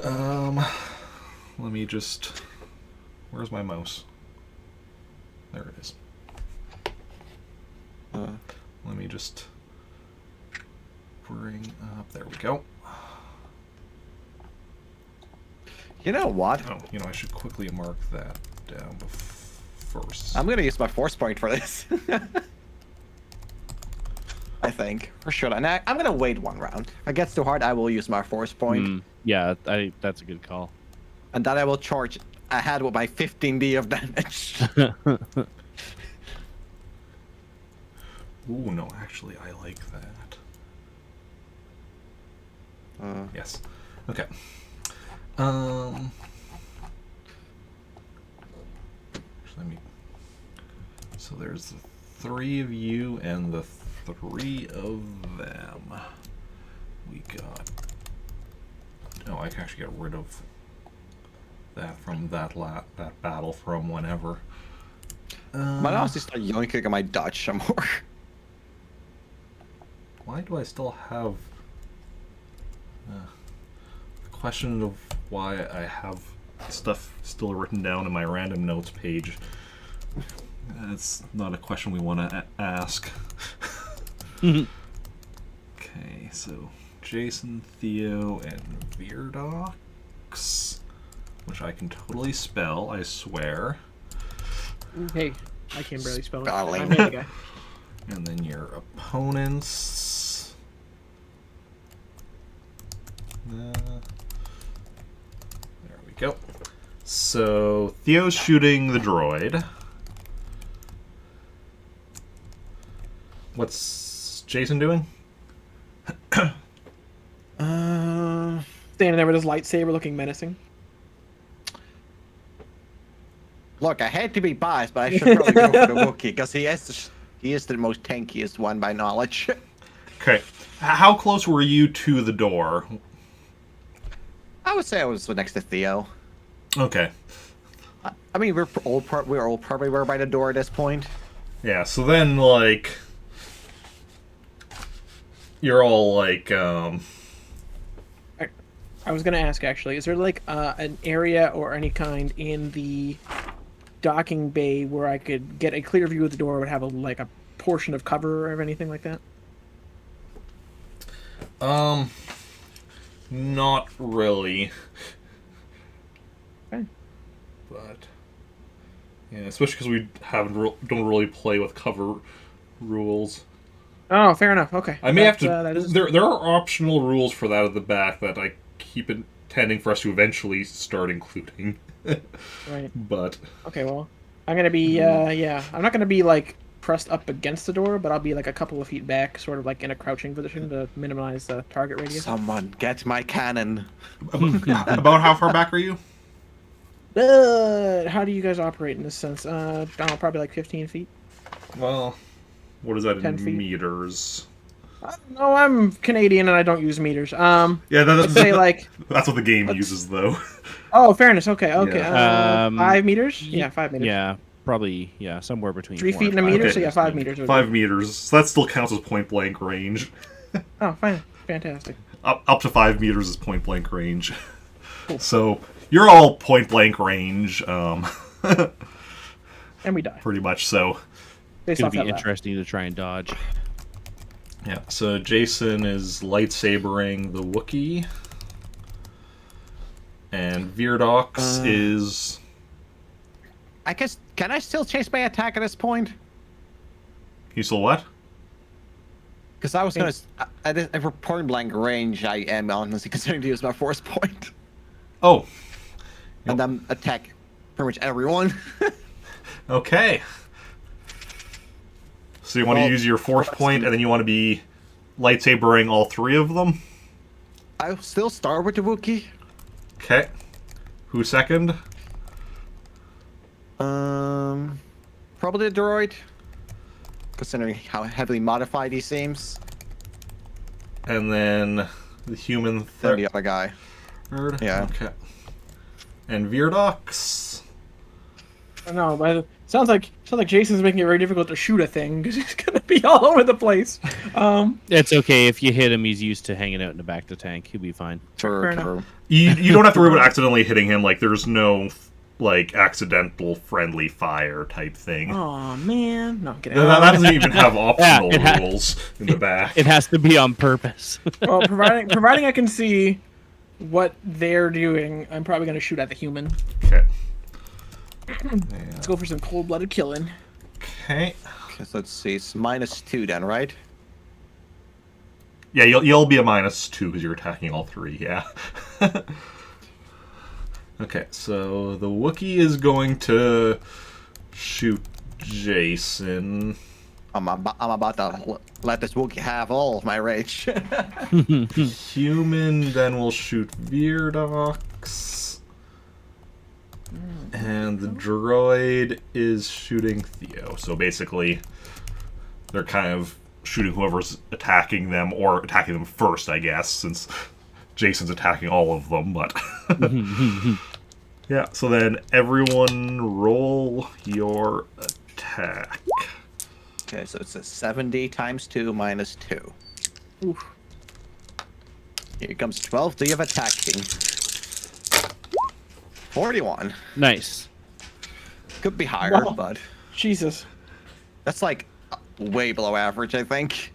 Let me just... Where's my mouse? There it is. Let me just bring up... There we go. You know what? Oh, I should quickly mark that down first. I'm gonna use my force point for this. I think. Or should I? Nah, I'm gonna wait one round. If it gets too hard, I will use my force point. Yeah, that's a good call. And then I will charge ahead with my 15d of damage. Ooh, no, actually, I like that. Yes. Okay. Let me... So there's the 3 of you and the 3 of them. We got... Oh, I can actually get rid of that from that battle from whenever. My mouse is start yoinking at my dodge some more. Why do I still have... the question of why I have stuff still written down in my random notes page. That's not a question we want to ask. Okay, so Jacen, Theo, and Veerdoks, which I can totally spell, I swear. Hey, I can barely spell it. Spelling. I'm the guy. And then your opponents. There we go. So Theo's shooting the droid. What's Jacen doing? Standing there with his lightsaber looking menacing. Look, I hate to be biased, but I should probably go for the Wookiee because he is the most tankiest one by knowledge. Okay. How close were you to the door? I would say I was next to Theo. Okay. I mean, we're all probably by the door at this point. Yeah, so then, like... You're all, like, I was gonna ask actually, is there like an area or any kind in the docking bay where I could get a clear view of the door, would have a portion of cover or anything like that? Not really. Okay. But yeah, especially because we don't really play with cover rules. Oh, fair enough. Okay. I may have to. That is... There are optional rules for that at the back that I keep intending for us to eventually start including. Right. But okay, well, I'm gonna be yeah, I'm not gonna be like pressed up against the door, but I'll be like a couple of feet back, sort of like in a crouching position to minimize the target radius. Someone get my cannon. about how far back are you? How do you guys operate in this sense? I don't know, probably like 15 feet. Well, what is that 10 in feet. Meters? No, I'm Canadian and I don't use meters. Yeah, I'd say like... that's what the game uses, though. Oh, fairness. Okay. Yeah. 5 meters. Yeah, 5 meters. Yeah, probably. Yeah, somewhere between 3 4 feet and in a 5 meter. Okay. So yeah, 5 meters. 5 meters. So that still counts as point blank range. Oh, fine. Fantastic. Up to 5 meters is point blank range. Cool. So you're all point blank range. And we die. Pretty much so. Based It's off gonna be that interesting to try and dodge. Yeah, so Jacen is lightsabering the Wookiee. And Veerdoks is... I guess, can I still chase my attack at this point? You still what? Because I was going to... At point blank range, I am honestly considering to use my force point. Oh. And then attack pretty much everyone. Okay. So you want to Well, use your force point, and then you want to be lightsabering all 3 of them? I'll still start with the Wookiee. Okay. Who's second? Probably the droid. Considering how heavily modified he seems. And then the human Then the other guy. third? Yeah. Okay. And Veerdoks? I don't know, but sounds like Jason's making it very difficult to shoot a thing because he's gonna be all over the place. It's okay. If you hit him, he's used to hanging out in the back of the tank. He'll be fine. Fair enough. True. You don't have to worry about accidentally hitting him. Like, there's no, like, accidental friendly fire type thing. Oh man, no, get out. That doesn't even have optional Yeah, rules in the back. It has to be on purpose. Well, providing I can see what they're doing, I'm probably gonna shoot at the human. Okay. Let's go for some cold-blooded killing. Okay. Okay, so let's see. It's -2 then, right? Yeah, you'll be a -2 because you're attacking all 3, yeah. Okay, so the Wookiee is going to shoot Jacen. I'm about to let this Wookiee have all of my rage. Human then will shoot Veerdoks. And the droid is shooting Theo. So basically, they're kind of shooting whoever's attacking them, or attacking them first, I guess, since Jason's attacking all of them, but... Yeah, so then everyone roll your attack. Okay, so it's a 70 times 2 minus 2. Oof. Here comes 12. Do you have attacking? 41. Nice. Could be higher, Wow. but Jesus. that's like way below average, I think.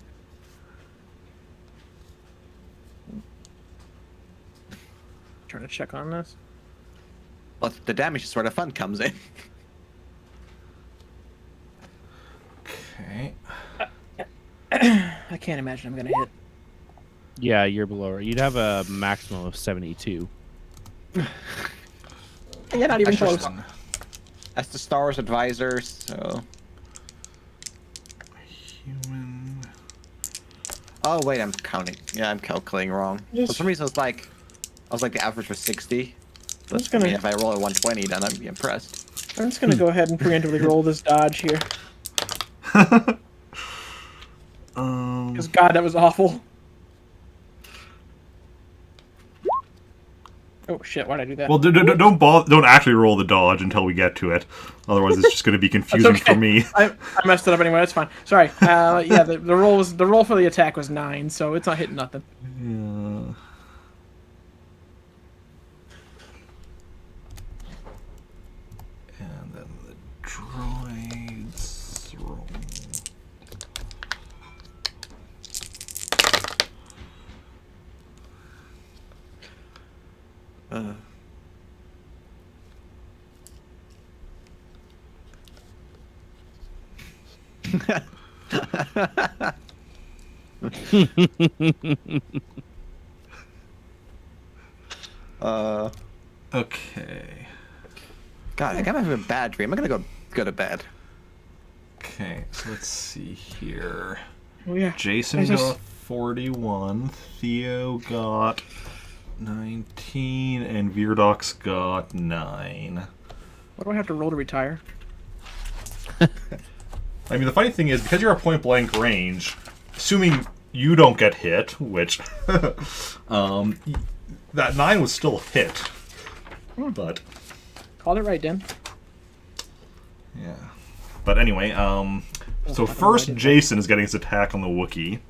Trying to check on this. But the damage is where the fun comes in. Okay. I can't imagine I'm gonna hit. Yeah, you're below. You'd have a maximum of 72. Yeah, not even That's close. just- That's the Star Wars advisor, so... Human. Oh, wait, I'm counting. Yeah, I'm calculating wrong. Yes. For some reason, I was like, the average was 60. I'm just I gonna, mean, if I roll a 120, then I'd be impressed. I'm just gonna go ahead and preemptively roll this dodge here. Because God, that was awful. Oh shit! Why'd I do that? Well, don't actually roll the dodge until we get to it. Otherwise, it's just going to be confusing for me. I messed it up anyway. That's fine. Sorry. Yeah, the roll for the attack was 9, so it's not hitting nothing. Yeah. And then the droids roll. Okay. God, I think I'm having a bad dream. I'm gonna go to bed. Okay, so let's see here. Oh yeah. Jacen I just- got 41, Theo got 19, and Veerdoks got 9. What do I have to roll to retire? I mean, the funny thing is, because you're a point-blank range, assuming you don't get hit, which... that 9 was still a hit. But... Called it right, Dan. Yeah. But anyway, so first Jacen is getting his attack on the Wookiee.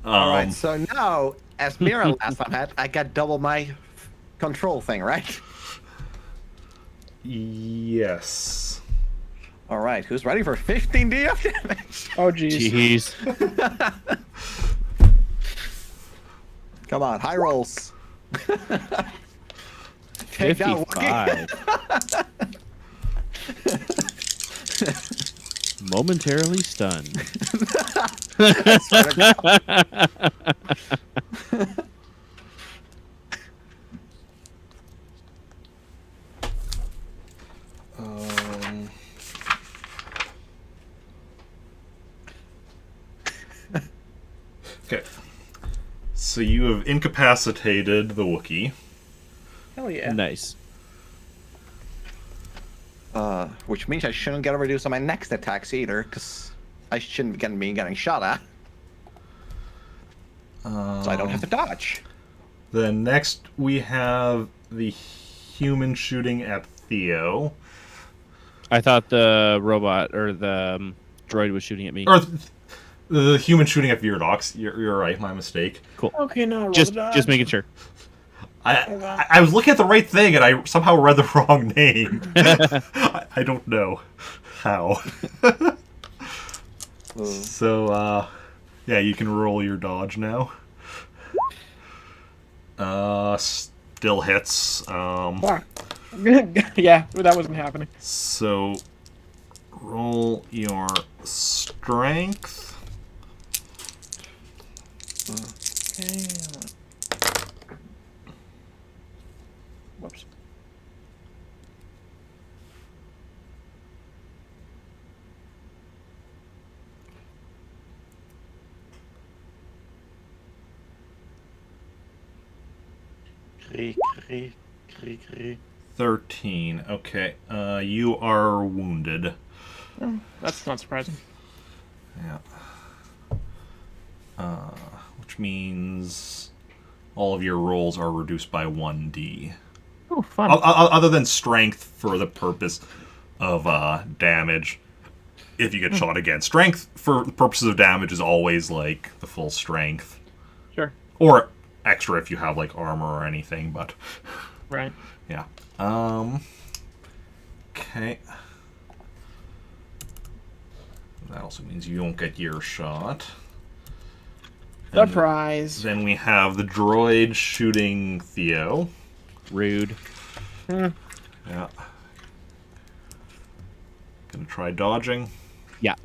Alright, so now, as Mira last time had, I got double my control thing, right? Yes. Alright, who's ready for 15 DF damage? Oh jeez. Jeez. Come on, high rolls. Take down Wookiee. 55. Momentarily stunned. So you have incapacitated the Wookiee. Hell yeah. Nice. Which means I shouldn't get a reduce on my next attacks either, because I shouldn't be getting shot at. So I don't have to dodge. Then next we have the human shooting at Theo. I thought the robot or the droid was shooting at me. Or the human shooting at Veerdoks. You're right, my mistake. Cool. Okay, now roll Just the dodge. just making sure. I was looking at the right thing and I somehow read the wrong name. I don't know how. So, yeah, you can roll your dodge now. Still hits. Fuck. Yeah, that wasn't happening. So, roll your strength. Okay. Whoops. Kree. 13. Okay. You are wounded. That's not surprising. Yeah. Which means all of your rolls are reduced by 1d. Oh, fun. Other than strength for the purpose of damage. If you get shot again. Strength for the purposes of damage is always like the full strength. Sure. Or extra if you have like armor or anything, but Right. yeah. Okay. That also means you don't get your shot. And Surprise. then we have the droid shooting Theo. Rude. Yeah. Gonna try dodging. Yeah.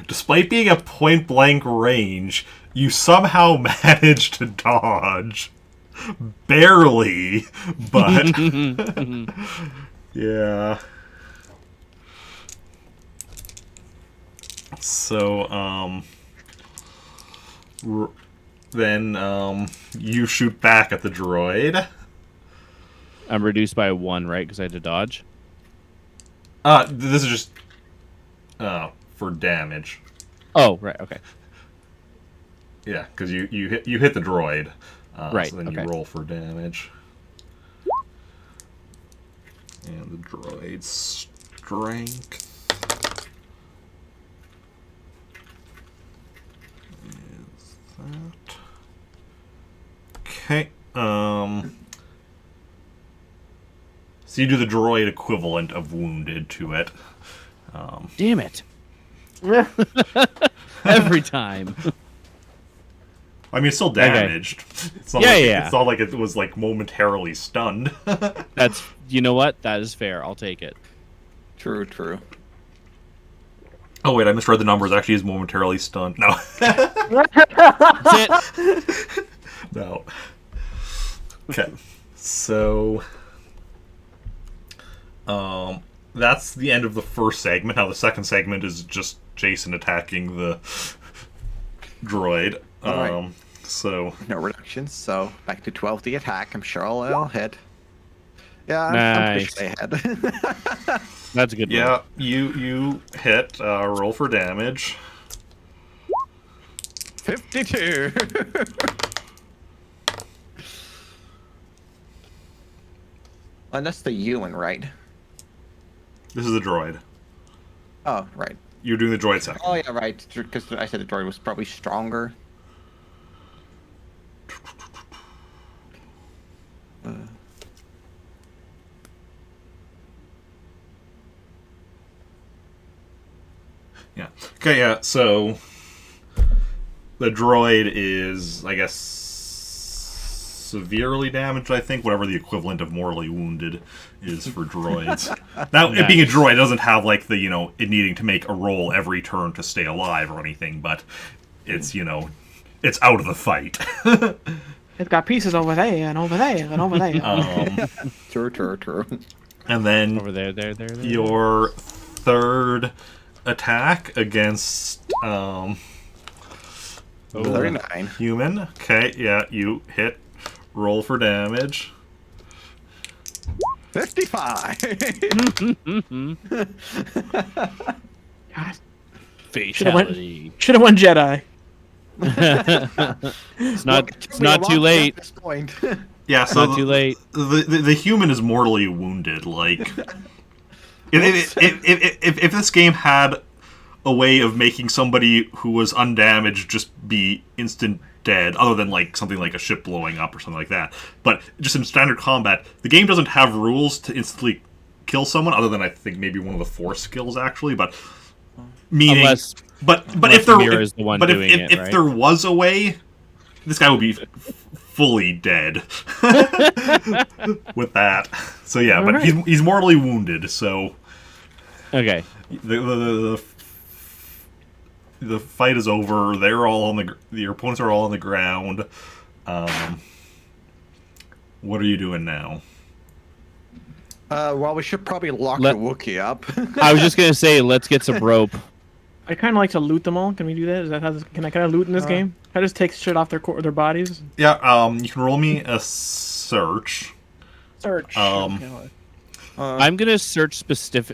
Despite being at point blank range, you somehow managed to dodge. Barely, but yeah. So, then you shoot back at the droid. I'm reduced by 1, right? Because I had to dodge. This is just for damage. Oh, right. Okay. Yeah, because you hit the droid. Right, So then okay. you roll for damage. And the droid's strength is that. Okay. So you do the droid equivalent of wounded to it. Damn it. Every time. I mean, it's still damaged. It's not Yeah, like, yeah. It's not like it was like momentarily stunned. That's, you know what? That is fair. I'll take it. True. Oh wait, I misread the numbers. Actually, is momentarily stunned. No. That's it. No. Okay. So, that's the end of the first segment. Now the second segment is just Jacen attacking the droid. Alright. So No reductions, so back to 12 the attack. I'm sure I'll hit. Yeah, I'm pretty sure I had. That's a good one. yeah, you hit. Roll for damage. 52. And that's the human, right? This is the droid. Oh, right. You're doing the droid second. Oh, yeah, right. Because I said the droid was probably stronger. Yeah. Okay, yeah, so the droid is, I guess, severely damaged, I think, whatever the equivalent of mortally wounded is for droids. Now, it being a droid, it doesn't have, like, the, it needing to make a roll every turn to stay alive or anything, but it's, it's out of the fight. It's got pieces over there and over there and over there. True. And then Over there. your third attack against 39. human. Okay, yeah, you hit. Roll for damage. 55. God, Fatality. should have won Jedi. It's not too late. At this point. Yeah, so Not too late. The human is mortally wounded. Like, if this game had a way of making somebody who was undamaged just be instant dead, other than like something like a ship blowing up or something like that, but just in standard combat, the game doesn't have rules to instantly kill someone, other than I think maybe one of the force skills actually. But meaning, Unless if Mira is the one doing it, if right? there was a way, this guy would be fully dead with that. So yeah, but Alright. he's mortally wounded. So Okay. the fight is over. They're all on your opponents are all on the ground. What are you doing now? Well, we should probably lock Let- the Wookiee up. I was just gonna say, let's get some rope. I kind of like to loot them all. Can we do that? Is that how can I kind of loot in this game? Can I just take shit off their bodies? Yeah. You can roll me a search. Search. Um, Okay. I'm gonna search specifically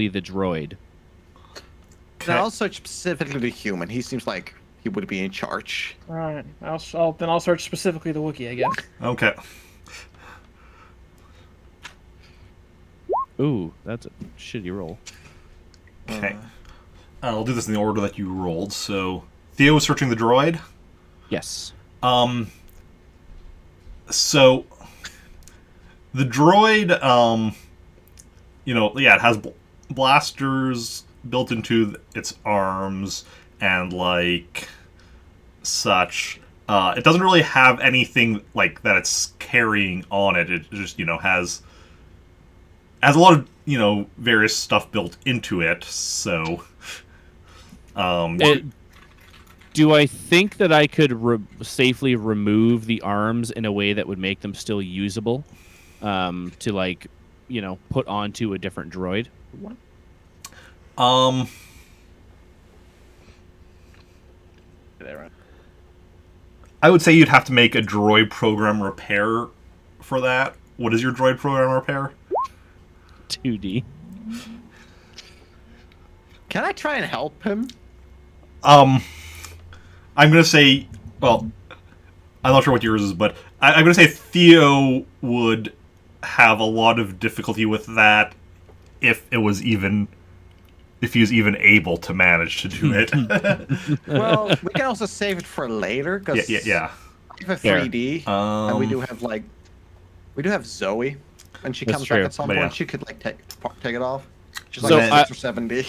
the droid. And I'll search specifically the human. He seems like he would be in charge. All right. I'll search specifically the Wookiee, I guess. Okay. Ooh, that's a shitty roll. Okay. I'll do this in the order that you rolled. So Theo is searching the droid. Yes. So the droid, it has blasters built into its arms and like such. It doesn't really have anything like that it's carrying on it. It just has a lot of various stuff built into it. So Do I think that I could safely remove the arms in a way that would make them still usable, to put onto a different droid? I would say you'd have to make a droid program repair for that. What is your droid program repair? 2D. Can I try and help him? I'm gonna say, well, I'm not sure what yours is, but I'm gonna say Theo would have a lot of difficulty with that if he was even able to manage to do it. Well, we can also save it for later because yeah. we have a Fair. 3D, and we do have Zoe, and she That's comes true, back at some but point. yeah. She could take it off. She's So like I- 6 or 70.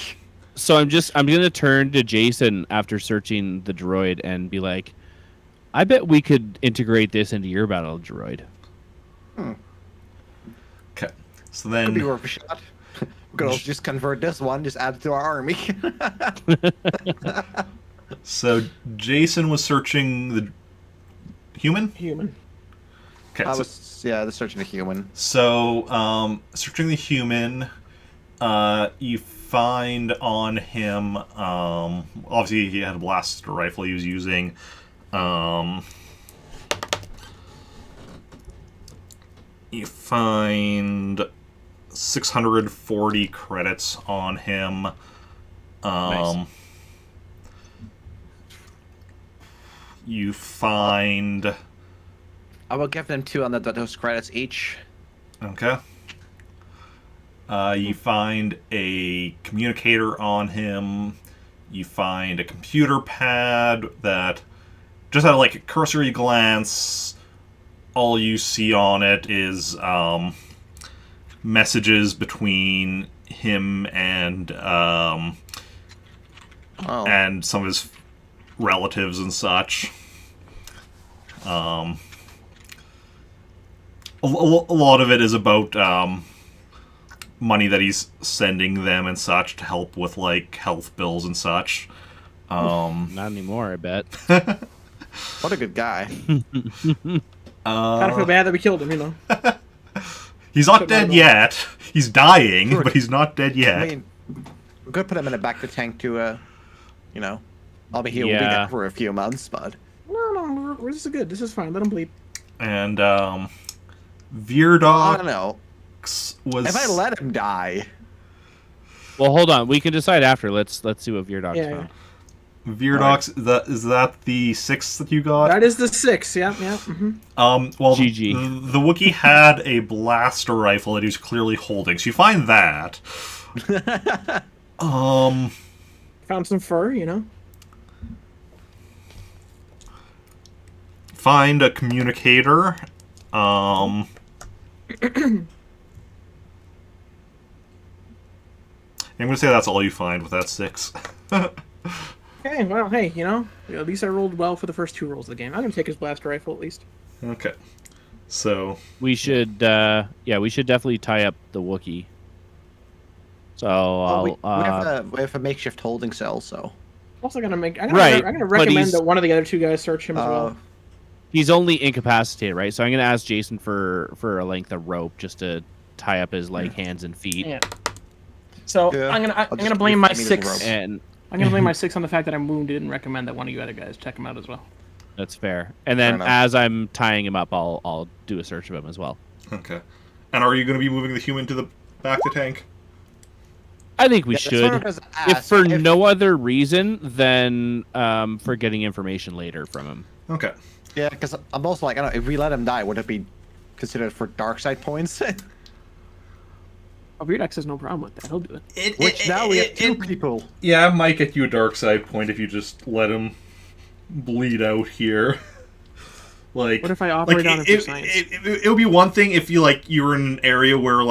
So I'm gonna turn to Jacen after searching the droid and be like, I bet we could integrate this into your battle droid. Okay. So Could be then, worth a shot. We could also just convert this one, just add it to our army. so Jacen was searching the human. Human. Okay. I So, was searching the human. searching the human, you find on him, obviously he had a blaster rifle he was using. You find 640 credits on him. Nice. You find... I will give them 200 of those credits each. Okay. You find a communicator on him. You find a computer pad that, just at a cursory glance, all you see on it is messages between him and some of his relatives and such. A lot of it is about money that he's sending them and such to help with health bills and such. Not anymore, I bet. What a good guy. Kind of feel bad that we killed him, He's not dead yet. He's dying, Sure. but he's not dead yet. I mean, We could put him in a back to tank to, you know, I'll be here. We'll be Yeah. there for a few months, but No, this is good. This is fine. Let him bleed. And I Veerdoks don't know. was. If I let him die, Well, hold on. We can decide after. Let's see what Veerdoks Yeah, found. Veerdoks, is that the 6 that you got? That is the 6. Yeah. Well, GG. the Wookiee had a blaster rifle that he was clearly holding, so you find that. Found some fur, you know. Find a communicator. I'm gonna say that's all you find with that 6. Okay, well, hey, you know, at least I rolled well for the first 2 rolls of the game. I'm gonna take his blaster rifle at least. Okay. So We should, we should definitely tie up the Wookiee. So we have a makeshift holding cell, so. Also gonna make. I'm Right, gonna but recommend he's- that one of the other 2 guys search him as well. he's only incapacitated, right? So I'm gonna ask Jacen for a length of rope just to tie up his hands and feet. Yeah. So Yeah, I'm I'll gonna just blame my give me the 6. rope. And I'm gonna blame my 6 on the fact that I'm wounded and recommend that one of you other guys check him out as well. that's fair. And then enough. as I'm tying him up, I'll do a search of him as well. okay. And are you going to be moving the human to the back to tank? I think we Yeah, that's what I should. was If asked. for no other reason than for getting information later from him. Okay. Yeah, because I'm also like, I don't know, if we let him die, would it be considered for dark side points? Oh, Veerdoks has no problem with that. He'll do it. Which now we have 2 people. Yeah, I might get you a dark side point if you just let him bleed out here. Like, What if I operate on him for science? It would be one thing if you were in an area where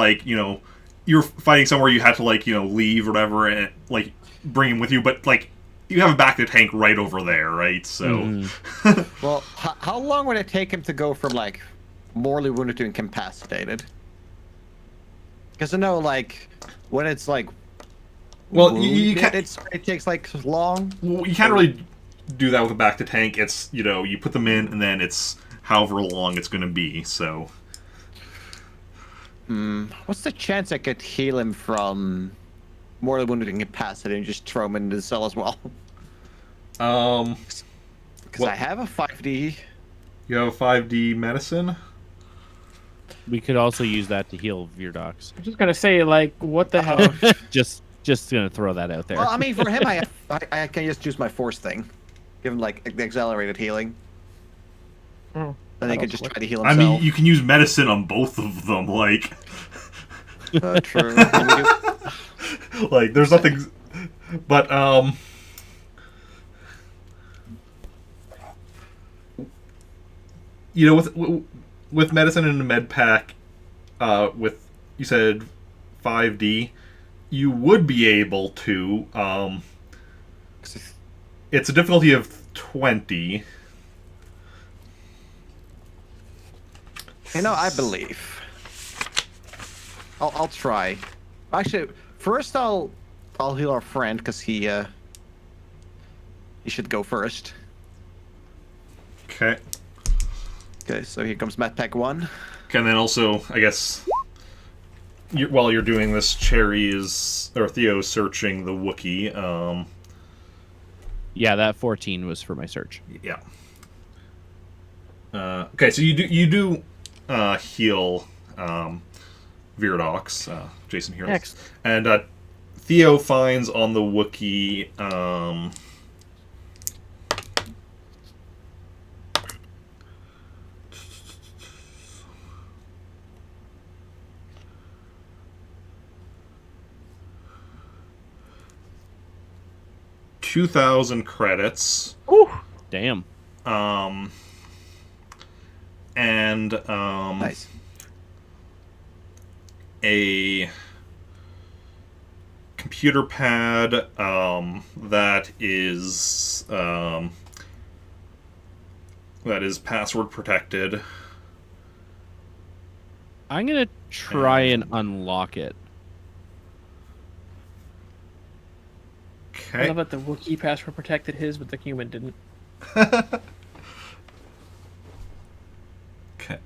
you're fighting somewhere you had to leave or whatever and bring him with you, but you have a back to tank right over there, right? So, Well, how long would it take him to go from mortally wounded to incapacitated? Because I know when it's well, you wounded, can't. it takes long. Well, you can't really do that with a back to tank. It's you put them in and then it's however long it's going to be. So, What's the chance I could heal him from mortally wounded and incapacitated and just throw him into the cell as well? Because Because I have a 5D. you have a 5D medicine. We could also use that to heal Veerdoks. I'm just gonna say, what the hell? Just gonna throw that out there. Well, I mean, for him, I can just use my force thing. Give him the accelerated healing. Oh, Then he that could just also try to heal I himself. mean, you can use medicine on both of them. True. There's nothing. But with medicine in the med pack, with you said 5D, you would be able to. It's a difficulty of 20. I believe. I'll try. Actually, first I'll heal our friend because he should go first. Okay. Okay, so here comes Med Pack 1. Okay, and then also, I guess, while you're doing this, Theo is searching the Wookiee. Yeah, that 14 was for my search. Yeah. Okay, so you do heal Veerdoks. Jacen heals. Excellent. And Theo finds on the Wookiee. $2,000 credits. Ooh. Damn. And Nice. a computer pad that is password protected. I'm gonna try and unlock it. I Okay. love that the Wookiee password protected his, but the human didn't. Okay.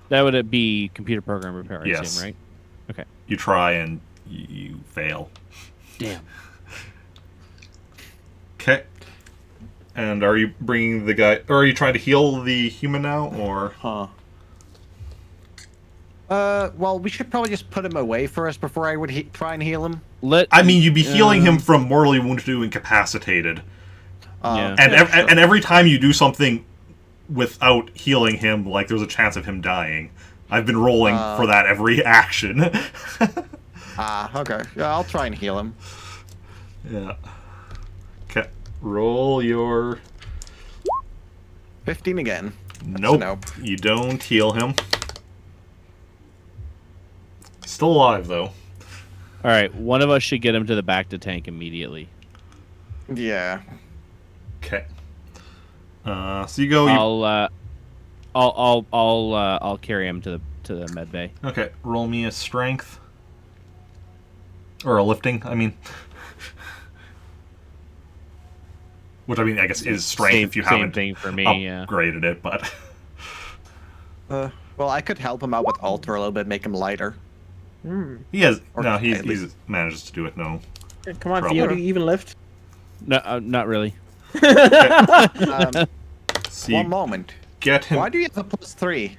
That would be computer program repair, I Yes. assume, right? Okay. You try and You fail. Damn. Okay. And are you bringing the guy... Or are you trying to heal the human now, or... Huh. Well, we should probably just put him away first before I would try and heal him. I mean, you'd be healing him from mortally wounded to incapacitated. Yeah. And every time you do something without healing him, like, there's a chance of him dying. I've been rolling for that every action. Okay. Yeah, I'll try and heal him. Yeah. Okay. Roll your... 15 again. Nope. Nope. You don't heal him. Still alive, though. All right, one of us should get him to the back to tank immediately. Yeah. Okay. So you go. I'll carry him to the med bay. Okay. Roll me a strength. Or a lifting, I mean. Which, I mean, I guess is strength if you haven't thing for me, upgraded it, but... Well, I could help him out with alter a little bit, make him lighter. He has... Or No, he at least- manages to do it, no. Come on, Trouble. Theo, do you even lift? No, not really. See, One moment. get him... Why do you have a +3?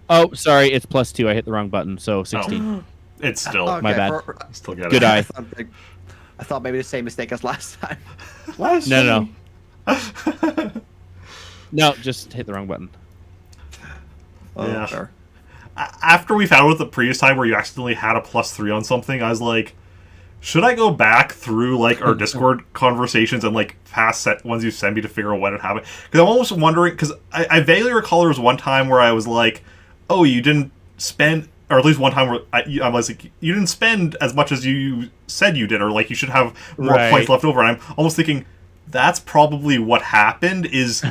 Oh, sorry, it's +2. I hit the wrong button, so 16. It's still... Okay, My bad. Still get Good it. eye. I thought maybe the same mistake as last time. No. No, just hit the wrong button. Yeah. Sure. After we found out the previous time where you accidentally had a +3 on something, I was like, should I go back through like our Discord conversations and like past set ones you sent me to figure out what had happened? Because I'm almost wondering, because I vaguely recall there was one time where I was like, oh, you didn't spend, or at least one time where I was like, you didn't spend as much as you said you did, or like you should have more Right. points left over. And I'm almost thinking, that's probably what happened, is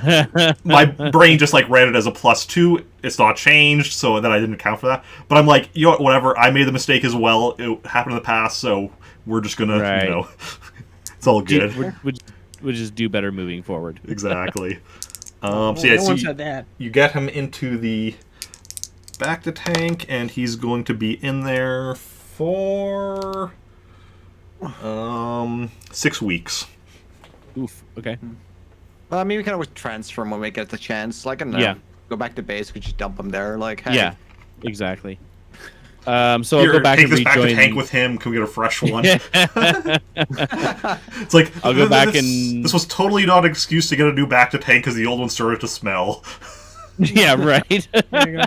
my brain just like read it as a +2. It's not changed, so then I didn't account for that. But I'm like, you know what, whatever, I made the mistake as well. It happened in the past, so we're just gonna, Right. you know, it's all good. We'll just do better moving forward. Exactly. No So yeah, one said that. you get him into the back to tank, and he's going to be in there for 6 weeks. Oof. Okay. Well, I mean, we can always transfer him when we get the chance. Like, Yeah. Go back to base. We just dump him there. Like, hey. Yeah. Exactly. So I'll Here, go back take and this back to rejoin. tank with him. Can we get a fresh one? It's like, I'll go back this, and- This was totally not an excuse to get a new back to tank because the old one started to smell. Yeah. Right. There you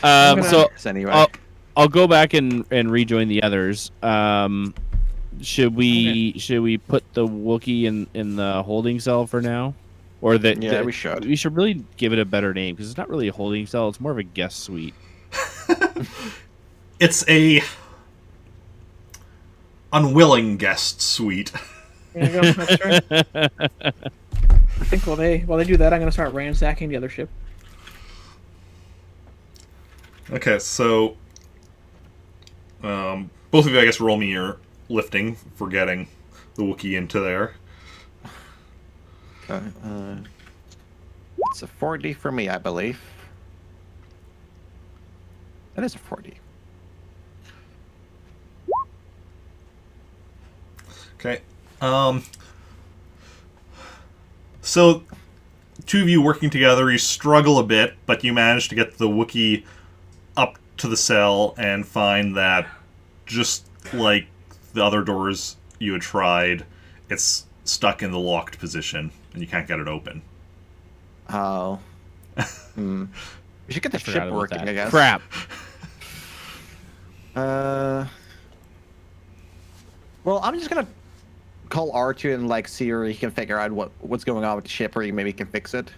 go. So Anyway. I'll go back and rejoin the others. Should we put the Wookiee in the holding cell for now, or Yeah, we should. We should really give it a better name because it's not really a holding cell; it's more of a guest suite. It's a unwilling guest suite. There you go. That's right. I think while they do that, I'm gonna start ransacking the other ship. Okay, so both of you, I guess, roll me your lifting for getting the Wookiee into there. Okay, it's a 40 for me, I believe. That is a 40. Okay. So, two of you working together, you struggle a bit, but you manage to get the Wookiee up to the cell and find that, just like the other doors you had tried, it's stuck in the locked position, and you can't get it open. Oh. We should get the Forgot ship about working, that. I guess. Crap. Well, I'm just gonna call R2 and like see or he can figure out what's going on with the ship, or he maybe can fix it.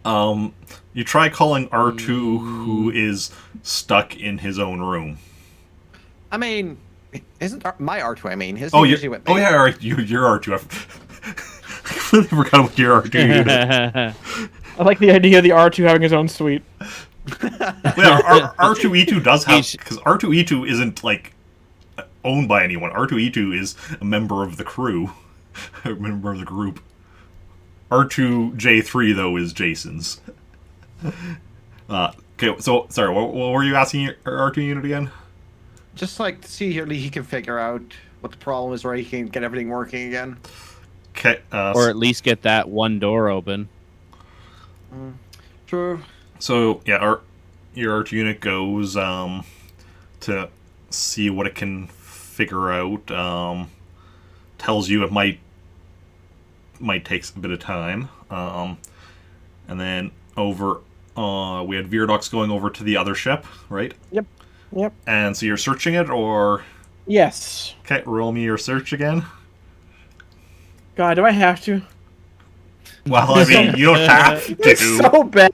You try calling R2, who is stuck in his own room. I mean, isn't my R2? I mean, his Oh, usually with me. yeah, all right, you're R2. I completely forgot what your R2 unit. I like the idea of the R2 having his own suite. Yeah, R2E2 does have, Each- because R2E2 isn't like owned by anyone. R2E2 is a member of the crew, a member of the group. R2J3 though is Jacen's. Okay, so sorry, what were you asking your R2 unit again? Just like to see if he can figure out what the problem is, where he can get everything working again. Okay, Or at least get that one door open. True. so yeah, your R2 unit goes to see what it can figure out. Tells you it might take a bit of time. And then over, we had Veerdoks going over to the other ship, right? Yep. And so you're searching it, or Yes. okay, roll me your search again. God, do I have to? Well, I mean, you don't have to. It's so bad.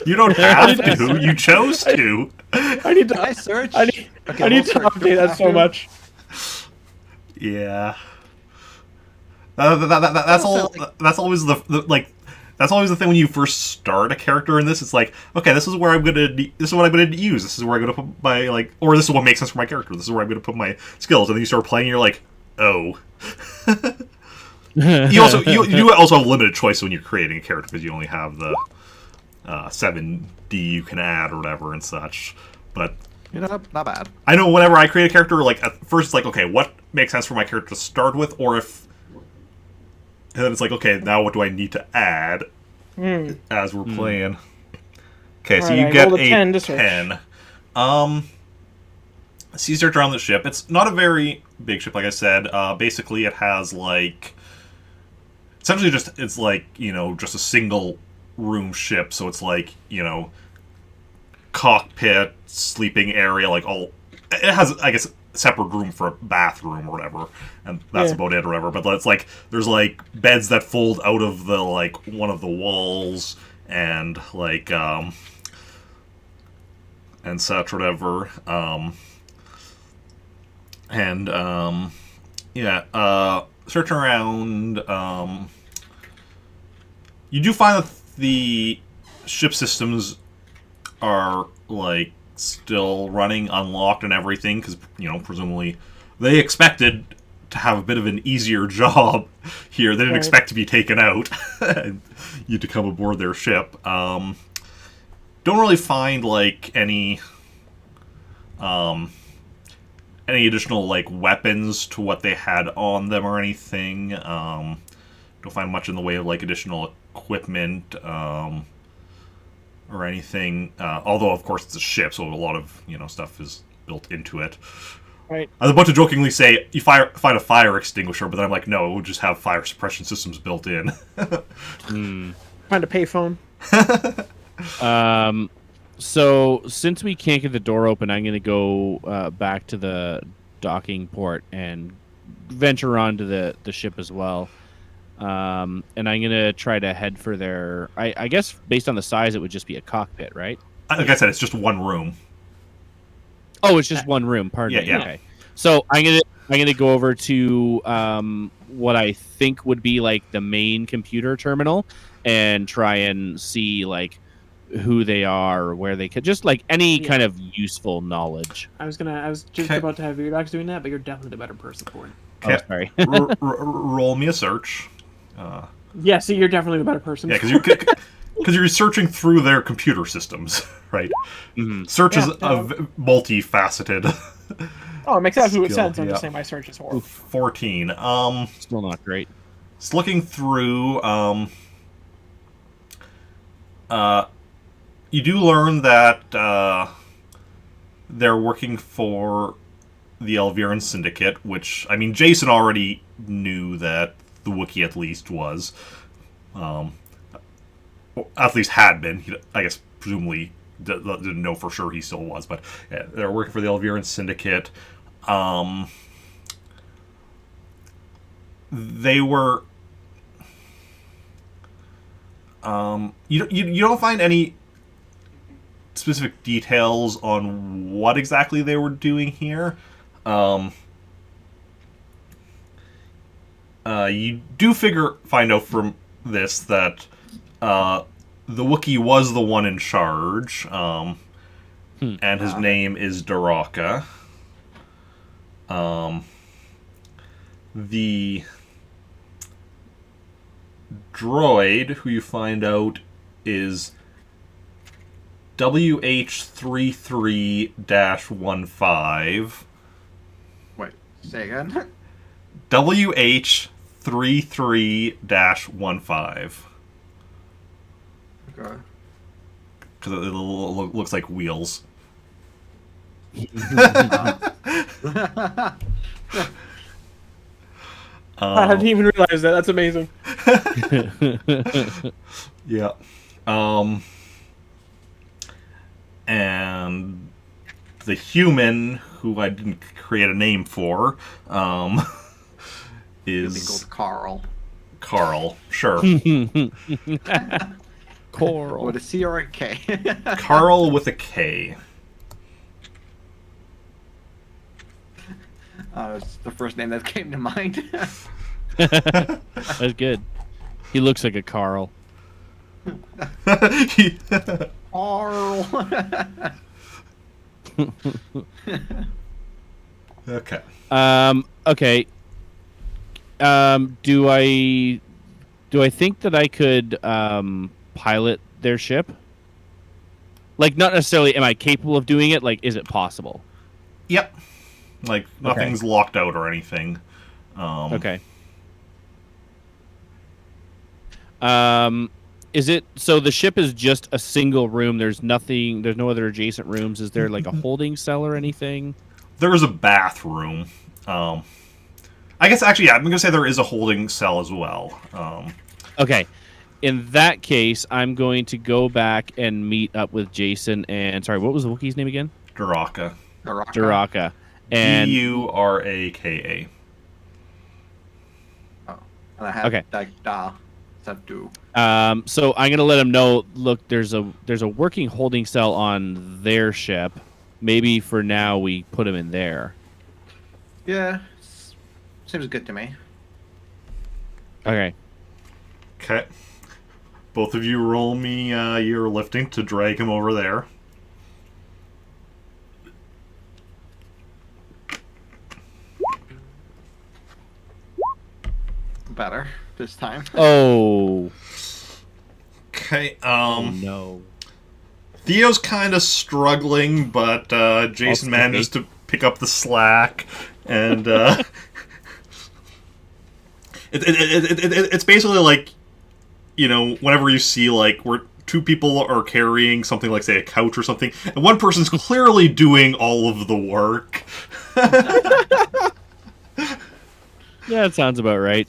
You don't have to. You chose to. I need to. I search. I need, Okay, I need we'll to search update that so after. much. Yeah. That's all. That's always the like. That's always the thing when you first start a character in this. It's like, okay, this is where I'm gonna. This is what I'm gonna use. This is where I'm gonna put my like, or this is what makes sense for my character. This is where I'm gonna put my skills. And then you start playing, and you're like, oh. you do also have limited choice when you're creating a character because you only have the 7D you can add or whatever and such. But Not bad. I know whenever I create a character, like at first it's like, okay, what makes sense for my character to start with, or if, and then it's like, okay, now what do I need to add as we're playing? Okay, so Alright, you I get rolled a 10 to a search. 10. So you search around the ship. It's not a very big ship, like I said. Basically, it has like, essentially just, it's like, just a single room ship. So it's like, cockpit, sleeping area, like all, it has, I guess, a separate room for a bathroom or whatever, and that's about it or whatever. But it's like, there's like beds that fold out of the, like, one of the walls, and like, and such, whatever. Search around, you do find that the ship systems are, like, still running unlocked and everything, because, presumably they expected to have a bit of an easier job here. They didn't expect to be taken out and you to come aboard their ship. Don't really find, like, any additional, like, weapons to what they had on them or anything. Don't find much in the way of, like, additional equipment, or anything. Although, of course, it's a ship, so a lot of, stuff is built into it. Right. I was about to jokingly say, you find a fire extinguisher, but then I'm like, no, it would just have fire suppression systems built in. Find a payphone. So since we can't get the door open, I'm going to go back to the docking port and venture onto the ship as well. And I'm going to try to head for their... I guess based on the size, it would just be a cockpit, right? Like I said, it's just one room. Oh, it's just one room. Pardon me. Yeah. Okay. So I'm gonna go over to what I think would be like the main computer terminal and try and see like who they are or where they could, just like any kind of useful knowledge. I was just about to have Veerdoks doing that, but you're definitely the better person for it. Okay. Oh, sorry. Roll me a search. Yeah, see, you're definitely the better person. Yeah, because you're searching through their computer systems, right? Mm-hmm. Search is multifaceted. Oh, it makes absolute skill, sense. I'm yeah. just saying my search is horrible. 14. Still not great. Just looking through, you do learn that they're working for the Elviran Syndicate, which, I mean, Jacen already knew that the Wookiee at least was. At least had been. He, I guess, presumably didn't know for sure he still was, but yeah, they're working for the Elviran Syndicate. They were... You don't find any specific details on what exactly they were doing here. You do find out from this that the Wookiee was the one in charge, and his name is Daraka. The droid, who you find out is WH33-15. Wait, say again. WH33-15. Okay. Because it looks like wheels. I didn't even realize that. That's amazing. Yeah. And the human, who I didn't create a name for, is Called Khahl. Khahl. Sure. Coral. With a C or a K. Khahl with a K. It's the first name that came to mind. That's good. He looks like a Carl. Khahl. Okay. Okay. Do I think that I could pilot their ship? Like, not necessarily am I capable of doing it, like, is it possible? Yep. Like, nothing's locked out or anything. Okay. Is it, so the ship is just a single room, there's no other adjacent rooms, is there like a holding cell or anything? There is a bathroom. I guess, actually, yeah, I'm going to say there is a holding cell as well. Okay. In that case, I'm going to go back and meet up with Jacen and, sorry, what was the Wookiee's name again? Duraka. Duraka. And Duraka. Oh, and I have Okay. like subdue. so I'm gonna let him know. Look, there's a working holding cell on their ship. Maybe for now we put him in there. Yeah, seems good to me. Okay. Okay. Both of you roll me your lifting to drag him over there. Better this time. Oh. Okay. No. Theo's kind of struggling, but Jacen manages to pick up the slack, and it's basically like, you know, whenever you see like where two people are carrying something like, say, a couch or something, and one person's clearly doing all of the work. Yeah, that sounds about right.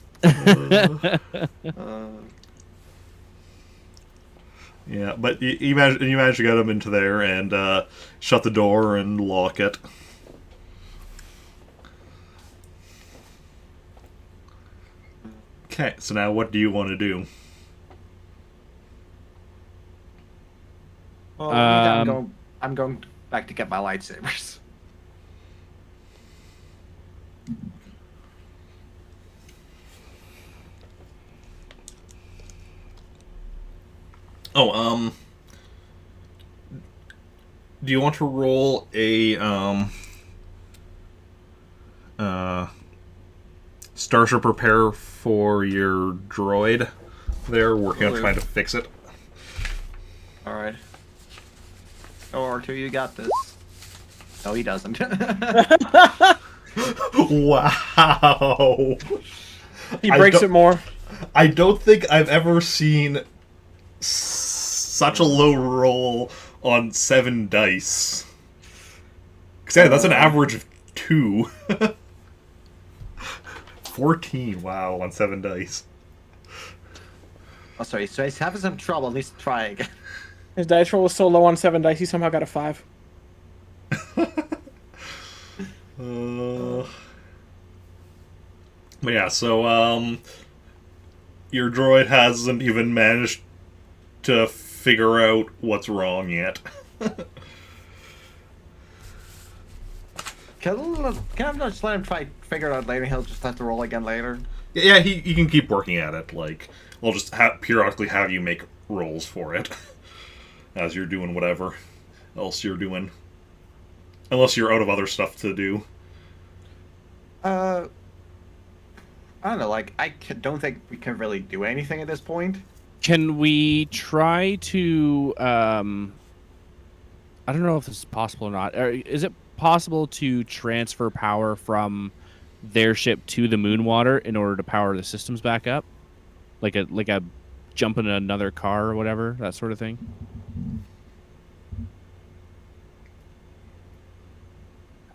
Yeah, but you manage to get him into there and shut the door and lock it. Okay, so now what do you want to do? Well, I'm going back to get my lightsabers. Oh, do you want to roll a Starship repair for your droid? They're working on trying to fix it. All right. Oh, R2, you got this. No, he doesn't. Wow. He breaks it more. I don't think I've ever seen such a low roll on 7 dice. Because yeah, that's an average of 2. 14, wow, on 7 dice. Oh, sorry. So he's having some trouble. At least try again. His dice roll was so low on 7 dice, he somehow got a 5. But yeah, so your droid hasn't even managed to figure out what's wrong yet. Can I just let him try figure it out later? He'll just have to roll again later. Yeah, he can keep working at it. Like, I'll just periodically have you make rolls for it as you're doing whatever else you're doing, unless you're out of other stuff to do. I don't know. Like, don't think we can really do anything at this point. Can we try to I don't know if this is possible or not. Is it possible to transfer power from their ship to the Moonwater in order to power the systems back up? Like a jump in another car or whatever, that sort of thing?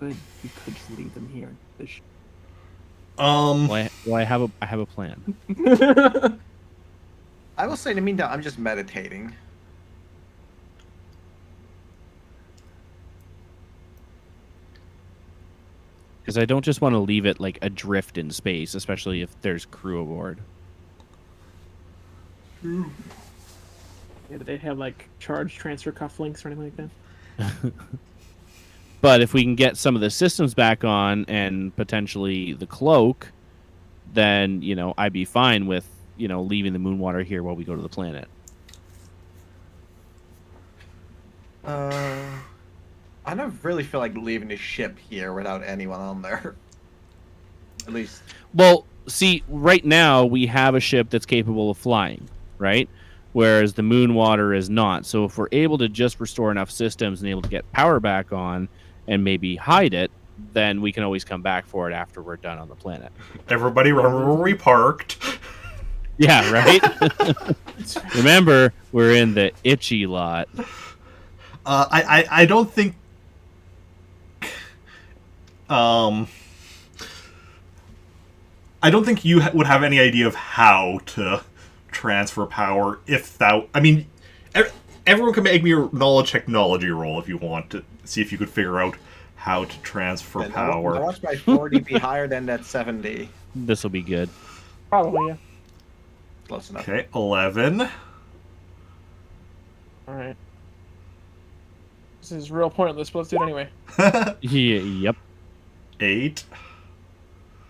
You could just leave them here. Um, Well, I have a plan. I will say in the meantime, I'm just meditating. Because I don't just want to leave it like adrift in space, especially if there's crew aboard. Yeah, do they have like charge transfer cufflinks or anything like that? But if we can get some of the systems back on and potentially the cloak, then, I'd be fine with, leaving the Moonwater here while we go to the planet. I don't really feel like leaving the ship here without anyone on there. At least. Well, see, right now we have a ship that's capable of flying, right? Whereas the Moonwater is not. So if we're able to just restore enough systems and able to get power back on and maybe hide it, then we can always come back for it after we're done on the planet. everybody remember where we parked? Yeah, right? Remember, we're in the itchy lot. I don't think. I don't think you would have any idea of how to transfer power if that. I mean, everyone can make me a knowledge technology roll if you want to see if you could figure out how to transfer power. I want my 40 be higher than that 70. This will be good. Probably, yeah. Close enough. Okay, 11. All right. This is real pointless, but let's do it anyway. Yeah, yep. 8.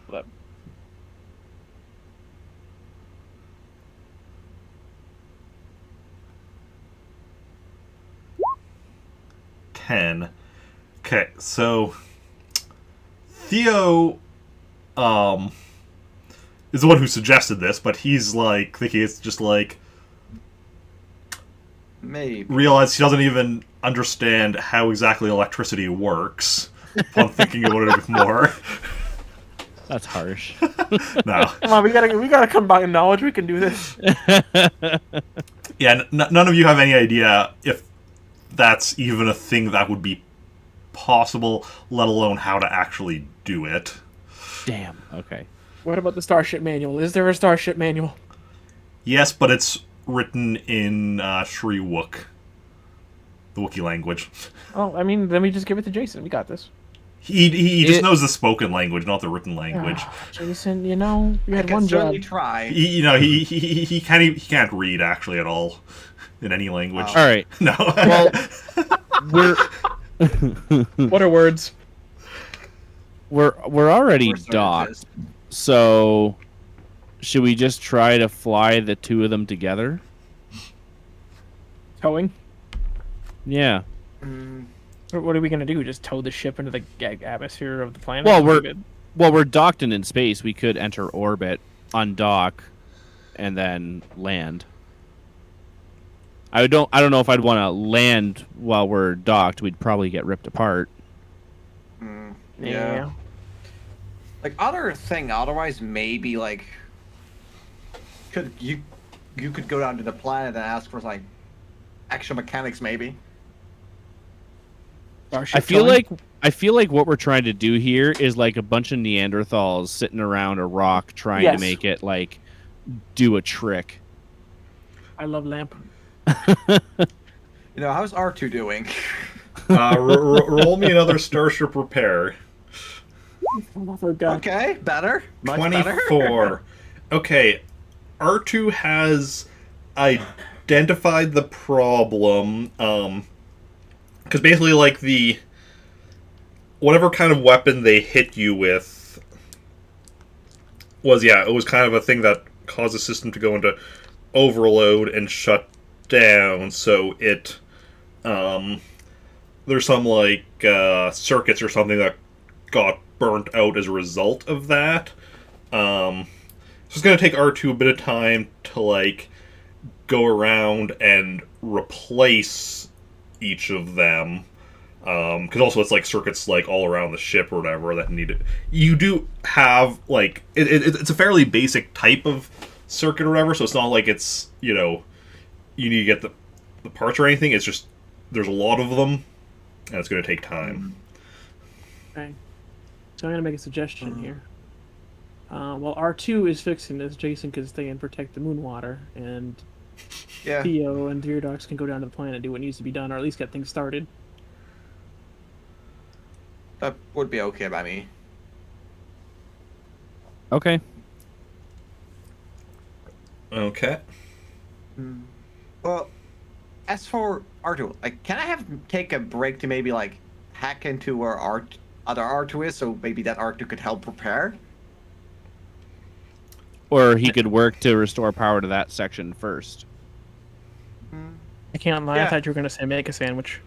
But 10. Okay, so Theo is the one who suggested this, but he's like thinking it's just like Maybe. realize he doesn't even understand how exactly electricity works. Upon thinking about it a bit more. That's harsh. No. come on, we gotta combine knowledge. We can do this. Yeah, none of you have any idea if that's even a thing that would be possible, let alone how to actually do it. Damn. Okay. What about the Starship Manual? Is there a Starship Manual? Yes, but it's written in Shriwook, the Wookiee language. Oh, I mean, then we just give it to Jacen. We got this. He just knows the spoken language, not the written language. Jacen, you I had can one certainly job. try. He can't read actually at all in any language. Oh. All right. No. Well, we're What are words? we're already We're certain docked. it is. So, should we just try to fly the two of them together? Towing? Yeah. Mm, What are we gonna do? Just tow the ship into the atmosphere of the planet? Well, Leave we're docked and in space. We could enter orbit, undock, and then land. I don't know if I'd want to land while we're docked. We'd probably get ripped apart. Yeah. Like other thing, otherwise maybe like you could go down to the planet and ask for like extra mechanics maybe. Starship I feel towing? like what we're trying to do here is like a bunch of Neanderthals sitting around a rock trying to Yes. make it like do a trick. I love lamp. How's R2 doing? Roll me another Starship repair. Oh, God. Okay, better. Much better. 24. Okay, R2 has identified the problem, because basically, like, whatever kind of weapon they hit you with it was kind of a thing that caused the system to go into overload and shut down, so there's some, like, circuits or something that got burnt out as a result of that. So it's going to take R2 a bit of time to, like, go around and replace each of them. Because also it's like circuits like all around the ship or whatever that need it. You do have like it's a fairly basic type of circuit or whatever, so it's not like it's you need to get the parts or anything. It's just there's a lot of them, and it's going to take time. Okay. So I'm gonna make a suggestion here. While R2 is fixing this, Jacen can stay and protect the moon water, and Yeah. Theo and Veerdoks can go down to the planet and do what needs to be done, or at least get things started. That would be okay by me. Okay. Okay. Well, as for R2, like, can I take a break to maybe like hack into where other R2 is, so maybe that R2 could help prepare? Or he could work to restore power to that section first. I can't lie. I Yeah. thought you were gonna say make a sandwich.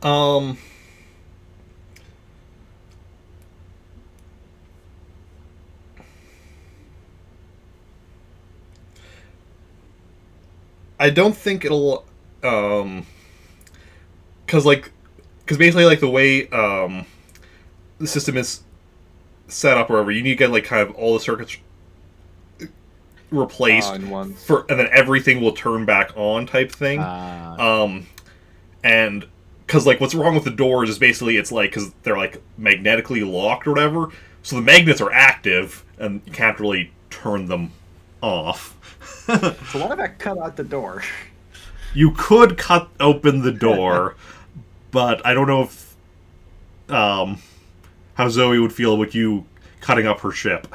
Um. I don't think it'll, because basically like the way the system is set up, or whatever, you need to get like kind of all the circuits replaced In one. and then everything will turn back on type thing. And because like what's wrong with the doors is basically it's like because they're like magnetically locked or whatever, so the magnets are active and you can't really turn them off. So what if I cut out the door? You could cut open the door, but I don't know if how Zoe would feel with you cutting up her ship.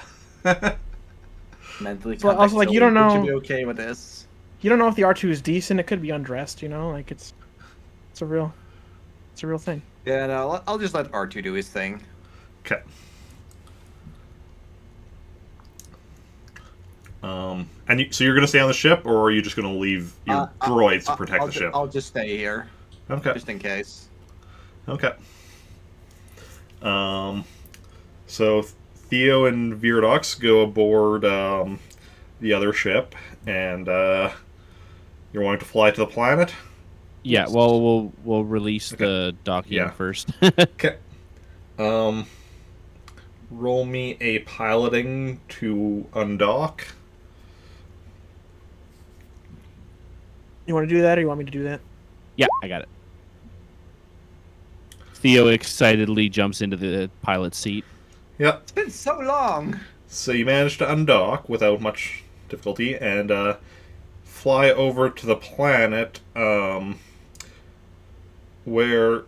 Mentally. Well, also, like, you don't Would know- you be okay with this? You don't know if the R2 is decent. It could be undressed. You know, like it's a real thing. Yeah, no, I'll just let R2 do his thing. Okay. So you're gonna stay on the ship, or are you just gonna leave your droids to protect the ship? I'll just stay here, Okay. just in case. Okay. So Theo and Veerdoks go aboard the other ship, and you're wanting to fly to the planet. Yeah, well, we'll release the docking Yeah. first. Okay. Roll me a piloting to undock. You want to do that, or you want me to do that? Yeah, I got it. Theo excitedly jumps into the pilot's seat. Yep. It's been so long. So you manage to undock without much difficulty and fly over to the planet where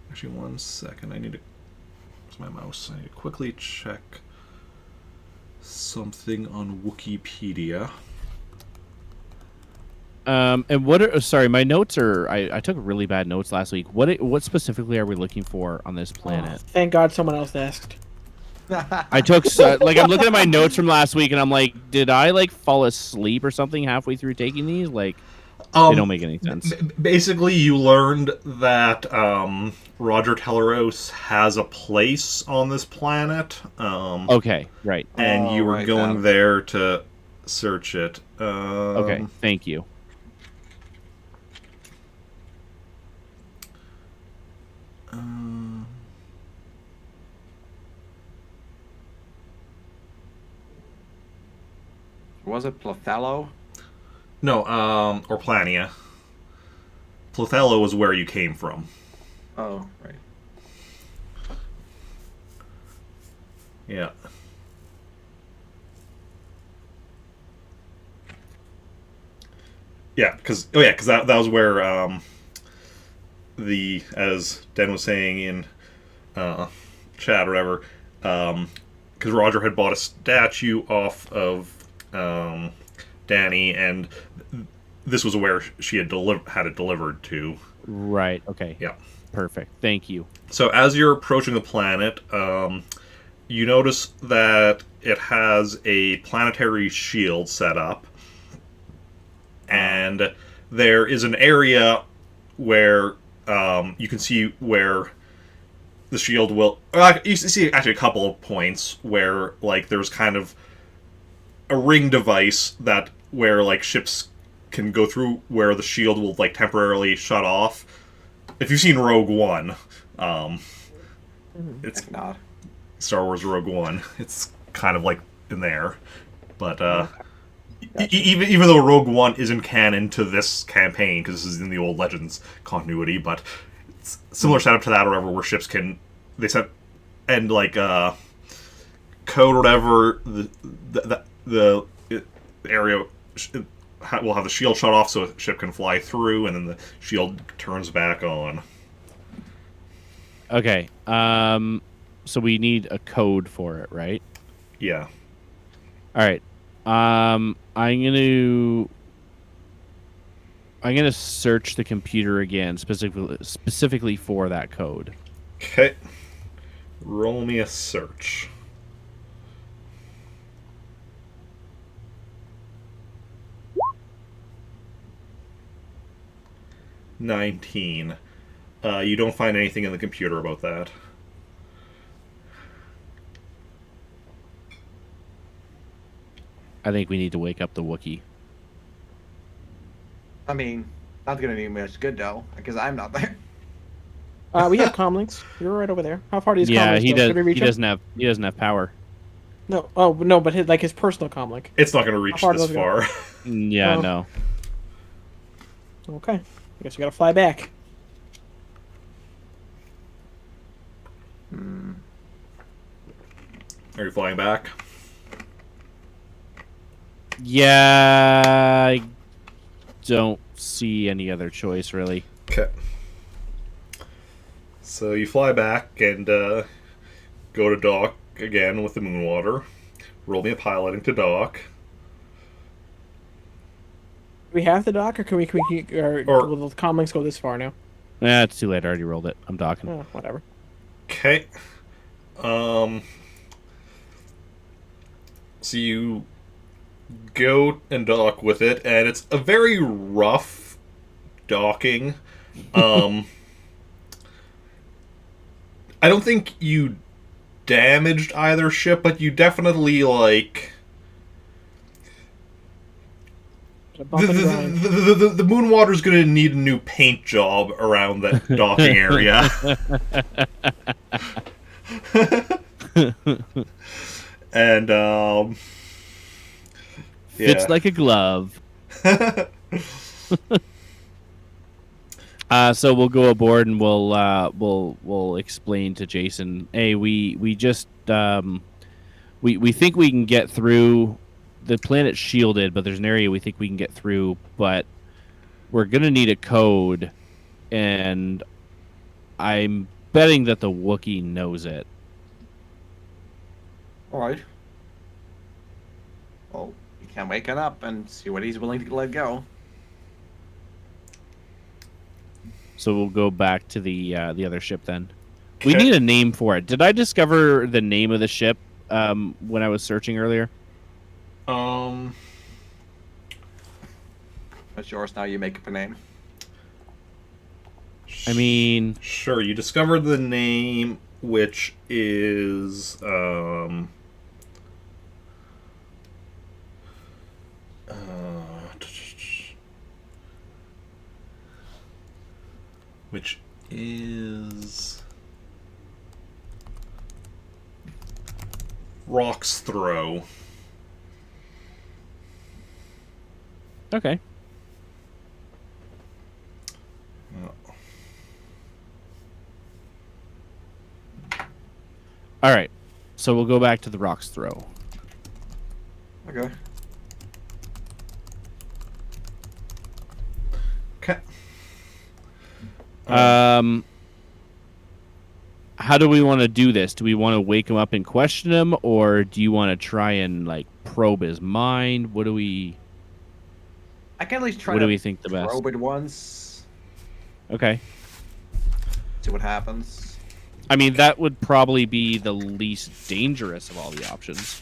actually 1 second, I need to where's my mouse? I need to quickly check something on Wikipedia. And what are sorry, my notes are I took really bad notes last week. What specifically are we looking for on this planet? Thank God someone else asked. I took like I'm looking at my notes from last week and I'm like, did I like fall asleep or something halfway through taking these? Like they don't make any sense. Basically, you learned that Roger Teleros has a place on this planet. Okay, right. And you were right going then. there to search it. Okay, thank you. Was it Plothello? No, Orplania. Plothello was where you came from. Oh, right. Yeah. Yeah, because that was where as Den was saying in chat or whatever, because Roger had bought a statue off of Danny, and this was where she had had it delivered to. Right. Okay. Yeah. Perfect. Thank you. So as you're approaching the planet, you notice that it has a planetary shield set up, and there is an area where you can see where the shield will. You see actually a couple of points where like there's kind of a ring device that where like ships can go through where the shield will like temporarily shut off. If you've seen Rogue One, it's If not. Star Wars Rogue One. It's kind of like in there, but even though Rogue One isn't canon to this campaign because this is in the old Legends continuity, but it's similar setup to that, or whatever, where ships can and like code or whatever the area will have the shield shut off so a ship can fly through, and then the shield turns back on. Okay. So we need a code for it, right? Yeah. All right. I'm gonna search the computer again, specifically for that code. Okay. Roll me a search. $19. You don't find anything in the computer about that. I think we need to wake up the Wookiee. I mean, not gonna do much good though, because I'm not there. We have comlinks. You're right over there. How far do these Yeah, comlinks he go? does. Could we reach He him? doesn't have power. No. Oh no, but his personal comlink. It's not going to reach far this does it go? far. Yeah, Oh. no. Okay. I guess we gotta fly back. Are you flying back? Yeah, I don't see any other choice really. Okay. So you fly back and go to dock again with the Moonwater. Roll me a piloting to dock. Do we have the dock, or can we Or- will the comlinks go this far now? Nah, it's too late. I already rolled it. I'm docking. Oh, whatever. Okay. So you go and dock with it, and it's a very rough docking. I don't think you damaged either ship, but you definitely, like... A bump and grind. The Moonwater's going to need a new paint job around that docking area. And, Fits yeah. like a glove. So we'll go aboard and we'll explain to Jacen. Hey, we just we think we can get through. The planet's shielded, but there's an area we think we can get through. But we're gonna need a code, and I'm betting that the Wookiee knows it. Alright. Well, you can wake it up and see what he's willing to let go. So we'll go back to the other ship then. We Okay. need a name for it. Did I discover the name of the ship when I was searching earlier? It's yours now, you make up a name. I mean, Sure, you discovered the name, which is which is Rock's Throw. okay. All right. So we'll go back to the Rock's Throw. Okay. Okay. How do we want to do this? Do we want to wake him up and question him, or do you want to try and like probe his mind? What do we I can at least try What to do we think the best? probe it once, Okay. see what happens. I mean, that would probably be the least dangerous of all the options.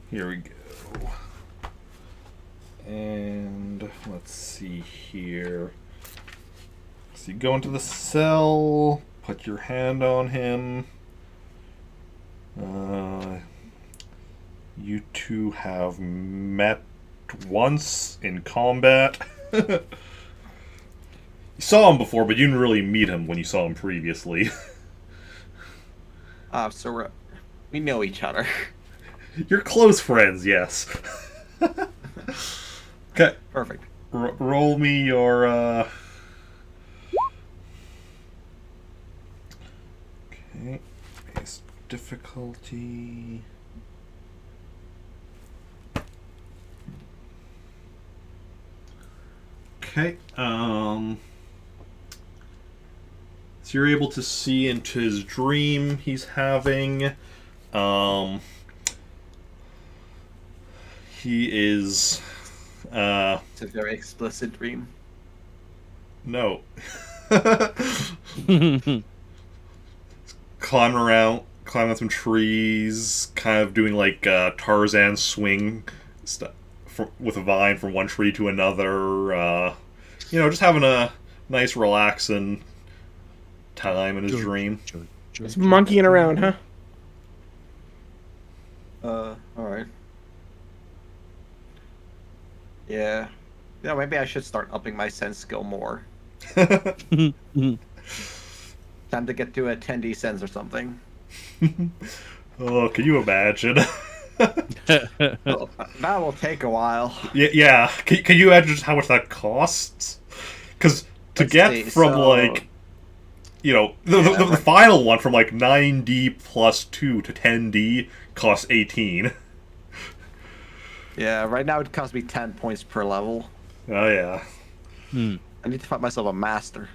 Here we go. And let's see here. So you go into the cell, put your hand on him. You two have met once in combat. You saw him before, but you didn't really meet him when you saw him previously. So we know each other. You're close friends, yes. Okay. Perfect. Roll me your, Okay. Base difficulty. Okay. So you're able to see into his dream he's having. He is. It's a very explicit dream. No. Climbing some trees, kind of doing like Tarzan swing stuff with a vine from one tree to another. Just having a nice, relaxing time in his dream. Just monkeying around, huh? Alright. Yeah. Yeah, maybe I should start upping my sense skill more. Time to get to a 10D sense or something. Oh, can you imagine? Well, that will take a while. Yeah. Can you imagine just how much that costs? Because to get from like, the final one from like 9D plus 2 to 10D costs 18. Yeah, right now it costs me 10 points per level. Oh yeah. I need to find myself a master.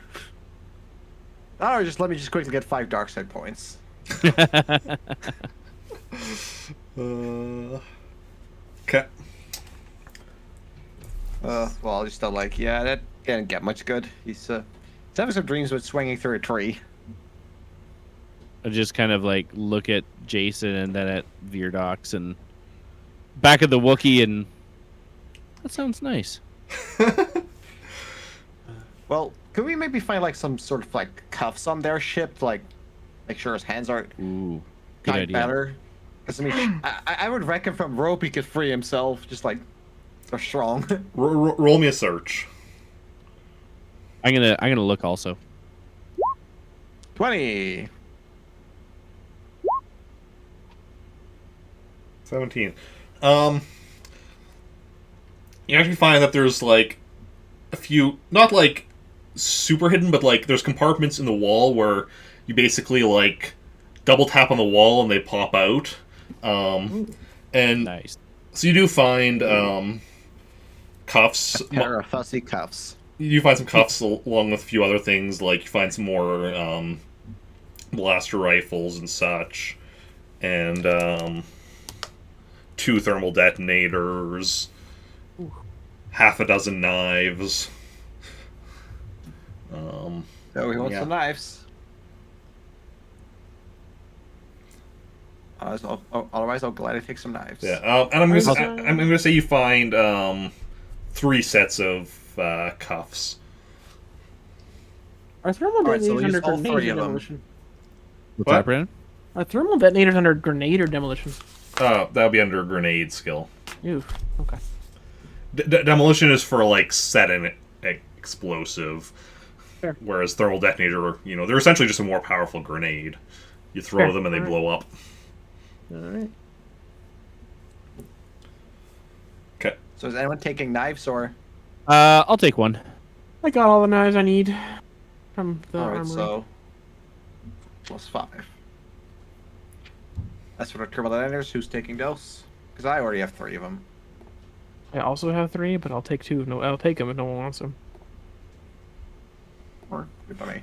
Or just let me just quickly get 5 dark side points. Okay. Well, just still like, yeah, that didn't get much good. He's having some dreams with swinging through a tree. I just kind of like look at Jacen and then at Veerdoks and back at the Wookiee, and that sounds nice. Well, could we maybe find like some sort of like cuffs on their ship to like make sure his hands are Ooh, good kind idea. better? Because I mean, I would reckon from rope he could free himself, just like they're strong. Roll me a search. I'm gonna look also. 20. 17. You actually find that there's like a few, not like super hidden, but like there's compartments in the wall where you basically like double tap on the wall and they pop out. And Nice. so you do find cuffs. A pair of fussy cuffs. You find some cuffs along with a few other things, like you find some more blaster rifles and such, and 2 thermal detonators, half a dozen knives. So he wants yeah. some knives. Otherwise, I'll gladly take some knives. Yeah, and I'm gonna say you find 3 sets of cuffs. Are thermal Alright, so detonators we'll use under all grenade 3 or of them. demolition? What's What? that, Brandon? Are thermal detonators under grenade or demolition? That would be under grenade skill. Ooh, okay. Demolition is for like set an explosive, Sure. whereas thermal detonator, they're essentially just a more powerful grenade. You throw Sure. them and they Alright. blow up. Alright. Okay. So is anyone taking knives or? I'll take one. I got all the knives I need from the Alright, armory. so +5. That's for the thermal detonators. Who's taking those? Because I already have 3 of them. I also have 3, but I'll take 2. No, I'll take them if no one wants them. Or good by me.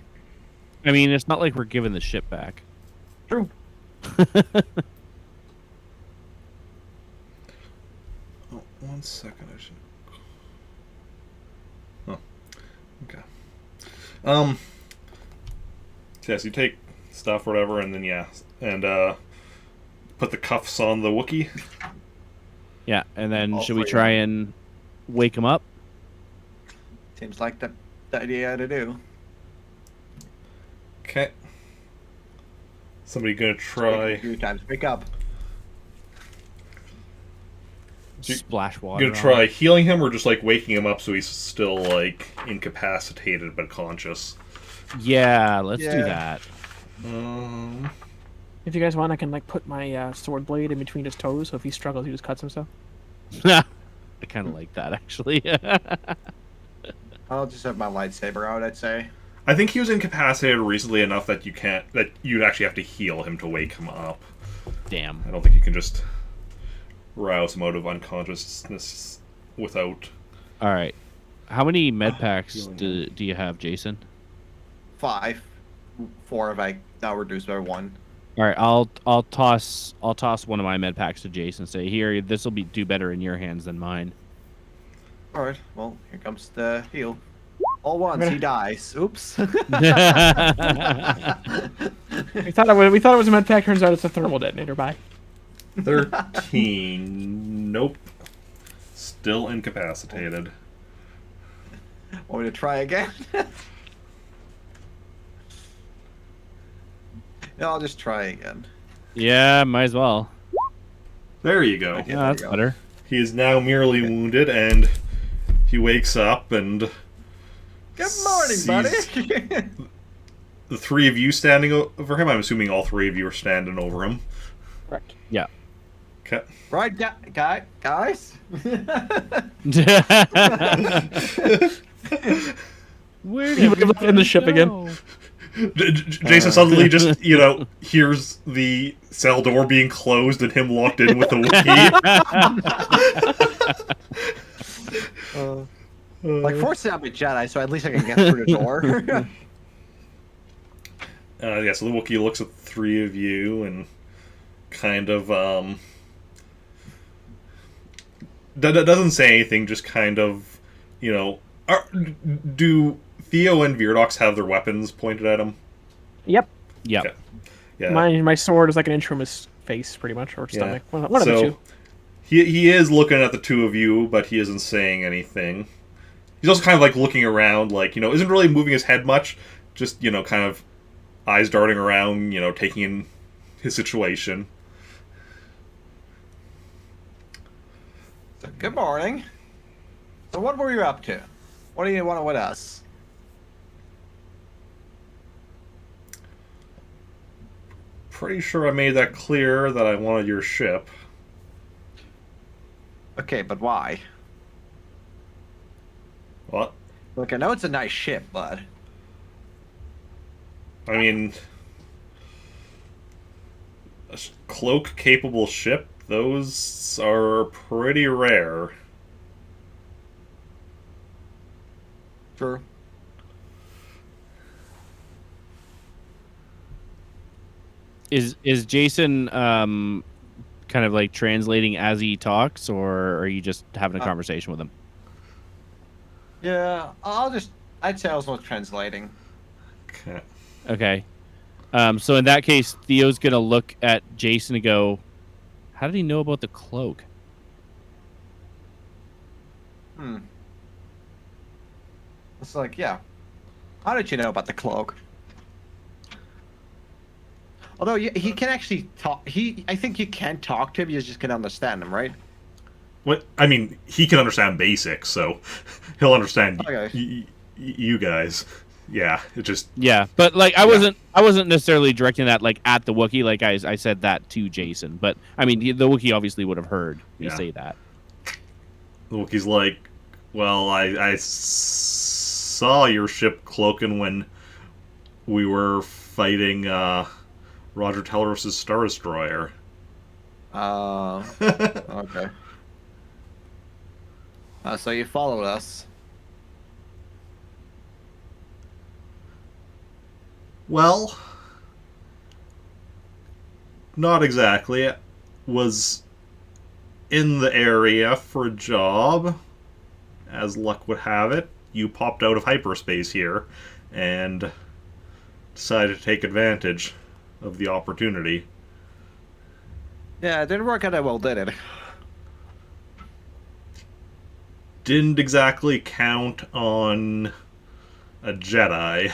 I mean, it's not like we're giving the ship back. True. Oh, 1 second. I should. Oh. Okay. So yes, you take stuff or whatever, and then put the cuffs on the Wookiee. Yeah, and then All should we 3 of try them. and wake him up. Seems like the idea to do. Okay. Somebody gonna try. A few times. Wake up. Splash water. Gonna try healing him or just like waking him up so he's still like incapacitated but conscious. Yeah, let's do Yeah. that. If you guys want, I can like put my sword blade in between his toes, so if he struggles, he just cuts himself. I kind of like that actually. I'll just have my lightsaber out, I'd say. I think he was incapacitated recently enough that you'd actually have to heal him to wake him up. Damn. I don't think you can just rouse him out of unconsciousness without. All right. How many med packs healing do you have, Jacen? 5. 4 if I now reduced by 1. All right, I'll toss one of my med packs to Jacen. Say, here, this will do better in your hands than mine. All right. Well, here comes the heal. All once he dies. Oops. We thought it was a med pack. Turns out it's a thermal detonator. Bye. 13. Nope. Still incapacitated. Want me to try again? No, I'll just try again. Yeah, might as well. There you go. Okay. Yeah, there that's you go. better. He is now merely wounded, and he wakes up, and Good morning, sees buddy. the three of you standing over him. I'm assuming all three of you are standing over him. Correct. Yeah. Okay. Right, guys. Where He left in the ship again. Jacen suddenly just, hears the cell door being closed and him locked in with the Wookiee. Like, fortunately, I'm a Jedi, so at least I can get through the door. Yeah, so the Wookiee looks at the three of you and kind of, doesn't say anything, just kind of, do Theo and Veerdoks have their weapons pointed at him? Yep. Yeah. Okay. Yeah. My sword is like an inch from his face, pretty much, or stomach. One of the two. He is looking at the two of you, but he isn't saying anything. He's also kind of like looking around, like, isn't really moving his head much, just, kind of eyes darting around, taking in his situation. So, good morning. So what were you up to? What do you want with us? Pretty sure I made that clear that I wanted your ship. Okay, but why? What? Look, I know it's a nice ship, but... I mean, a cloak-capable ship, those are pretty rare. True. Is Jacen kind of like translating as he talks, or are you just having a conversation with him? Yeah, I'd say I was not translating. Okay. Okay. So in that case, Theo's gonna look at Jacen and go, "How did he know about the cloak?" It's like, yeah. How did you know about the cloak? Although he can actually talk. I think you can talk to him. You just can understand him, right? What? I mean, he can understand basics, so he'll understand Okay. you guys. Yeah, it just... Yeah, but like I wasn't necessarily directing that like at the Wookiee. Like I said that to Jacen, but I mean the Wookiee obviously would have heard me say that. The Wookiee's like, well, I saw your ship cloaking when we were fighting Roger Telros' Star Destroyer. Okay. So you followed us. Well, not exactly. I was in the area for a job. As luck would have it, you popped out of hyperspace here and decided to take advantage of the opportunity. Yeah, it didn't work out that well, did it? didn't exactly count on a Jedi.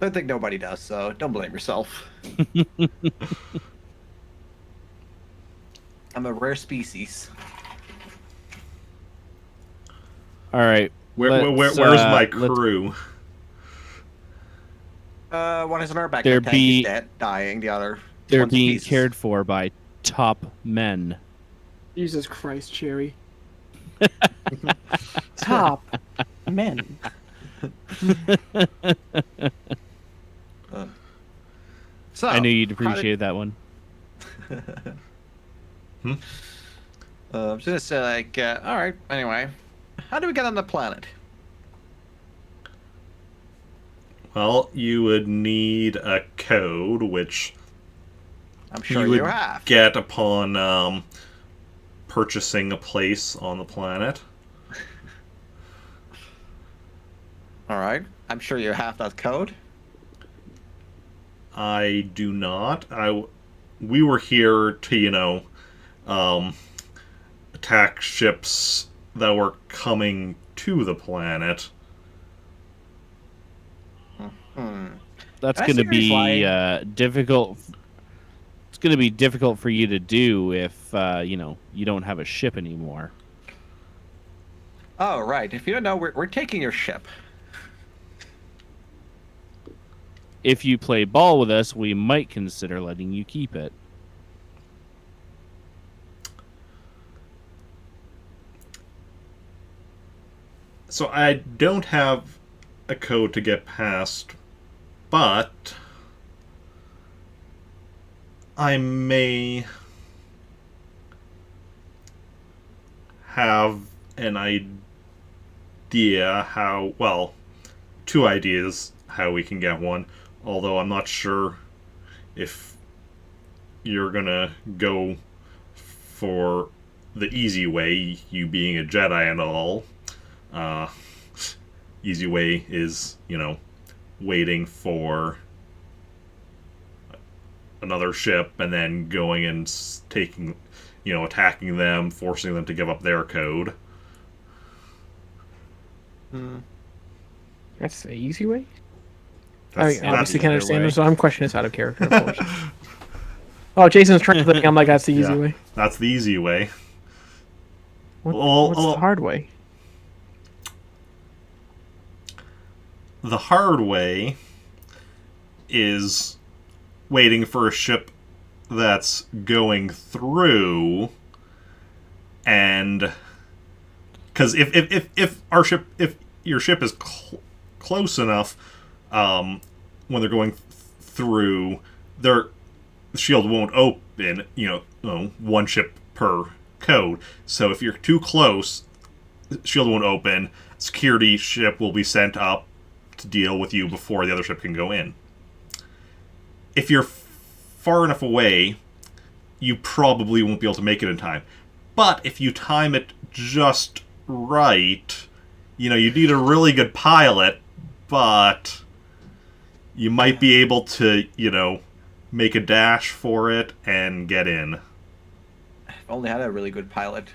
I think nobody does, so don't blame yourself. I'm a rare species. All right. Where's my crew? One is in our back. They're He's dead, dying. The other. They're one's in being pieces. cared for by top men. Jesus Christ, Cherry. Top men. So I knew you'd appreciate that one. I'm just gonna say, like, all right. Anyway, how do we get on the planet? Well, you would need a code, which I'm sure you you would have. get upon purchasing a place on the planet. All right. I'm sure you have that code. I do not. We were here to, attack ships that were coming to the planet. That's I going to see where he's be lying. difficult. It's going to be difficult for you to do if you don't have a ship anymore. Oh, right. If you don't know, we're taking your ship. If you play ball with us, we might consider letting you keep it. So I don't have a code to get past, but I may have an idea how, well, two ideas how we can get one, although I'm not sure if you're gonna go for the easy way, you being a Jedi and all. Easy way is, waiting for another ship and then going and taking, attacking them, forcing them to give up their code. That's the easy way. That's, I obviously the can't other understand way. this, so I'm questioning this out of character, of course. Oh, Jason's translating. I'm like, that's the easy yeah, way. that's the easy way. What's the hard way? The hard way is waiting for a ship that's going through, and because if your ship is close enough, when they're going through, the shield won't open. One ship per code. So if you're too close, the shield won't open. Security ship will be sent up to deal with you before the other ship can go in. If you're far enough away, you probably won't be able to make it in time. But if you time it just right, you need a really good pilot, but you might be able to, make a dash for it and get in. I've only had a really good pilot.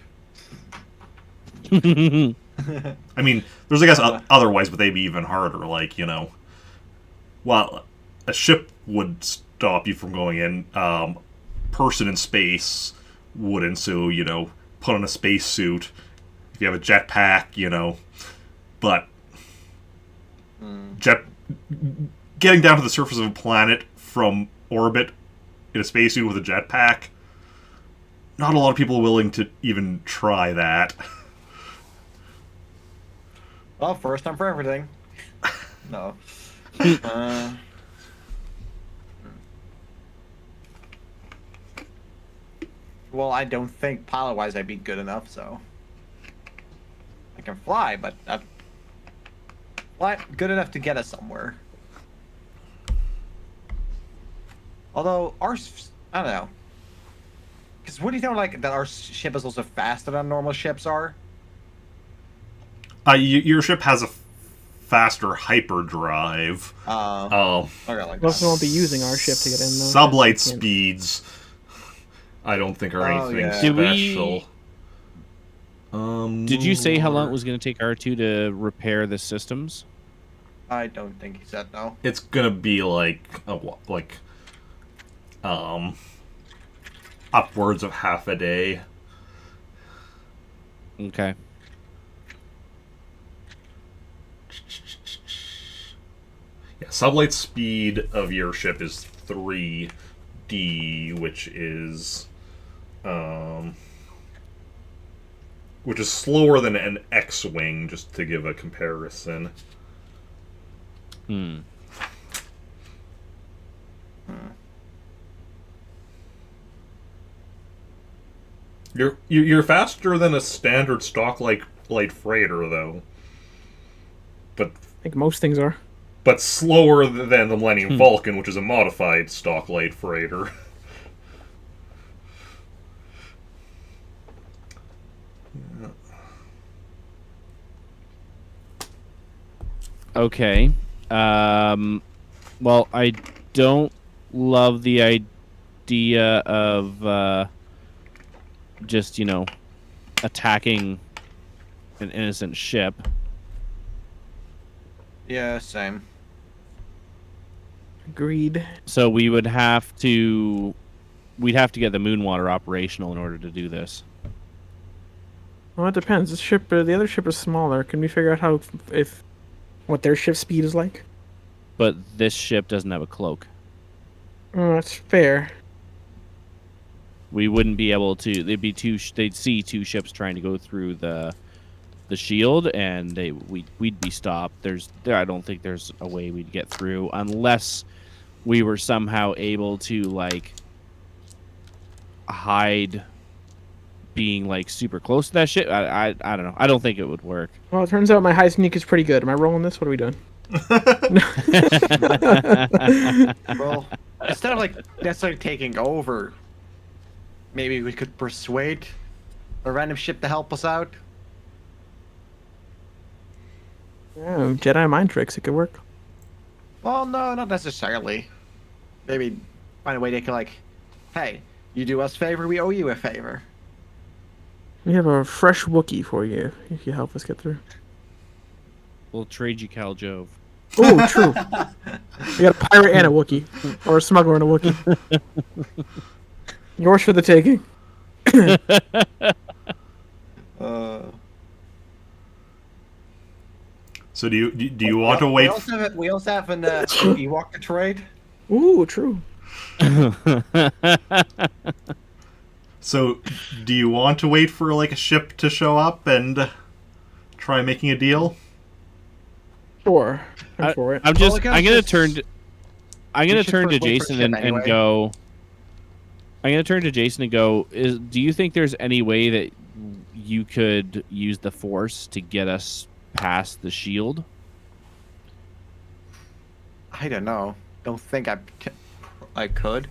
I mean, there's, I guess, other ways, but they'd be even harder. Like, well, a ship would stop you from going in. Person in space wouldn't, so, put on a spacesuit. If you have a jetpack, but getting down to the surface of a planet from orbit in a spacesuit with a jetpack, not a lot of people are willing to even try that. Well, first time for everything. No. Well, I don't think pilot-wise I'd be good enough, so I can fly, but good enough to get us somewhere. Although ours, I don't know, because what do you think, like, that our ship is also faster than normal ships are? Your ship has a faster hyperdrive. Okay, like We also won't be using our ship to get in, though. Sublight We can't- speeds, I don't think are anything yeah. Do special. Did you say how long it Moonwater. was going to take R2 to repair the systems? I don't think he said no. It's gonna be upwards of half a day. Okay. Yeah, sublight speed of your ship is 3D, which is slower than an X-wing, just to give a comparison. Hmm. You're faster than a standard stock light freighter, though. But I think most things are. slower than the Millennium Falcon, which is a modified stock light freighter. Okay. Well, I don't love the idea of just, attacking an innocent ship. Yeah, same. Agreed. So we'd have to get the Moonwater operational in order to do this. Well, it depends. This ship, the other ship is smaller. Can we figure out how what their ship speed is like? But this ship doesn't have a cloak. Oh, that's fair. We wouldn't be able to. They'd see two ships trying to go through the shield, and we'd be stopped. I don't think there's a way we'd get through unless we were somehow able to hide being super close to that ship. I don't know. I don't think it would work. Well, it turns out my high sneak is pretty good. Am I rolling this? What are we doing? Well, instead of necessarily taking over, maybe we could persuade a random ship to help us out. Yeah, Jedi mind tricks. It could work. Well, no, not necessarily. Maybe find a way they can hey, you do us a favor, we owe you a favor. We have a fresh Wookiee for you if you help us get through. We'll trade you Cal Jove. Oh, true. We got a pirate and a Wookiee, or a smuggler and a Wookiee. Yours for the taking. So do you want to wait? We also have an Ewok to trade. Ooh, true. So do you want to wait for a ship to show up and try making a deal? Sure. I'm for it. I'm gonna turn to wait for Jacen ship anyway. and go. I'm gonna turn to Jacen and go. Do you think there's any way that you could use the Force to get us past the shield? I don't know. Don't think I could.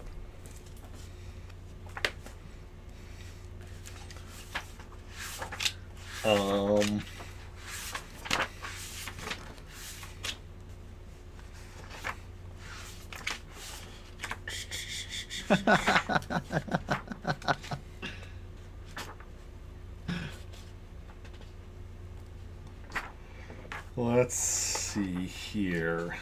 Let's see here.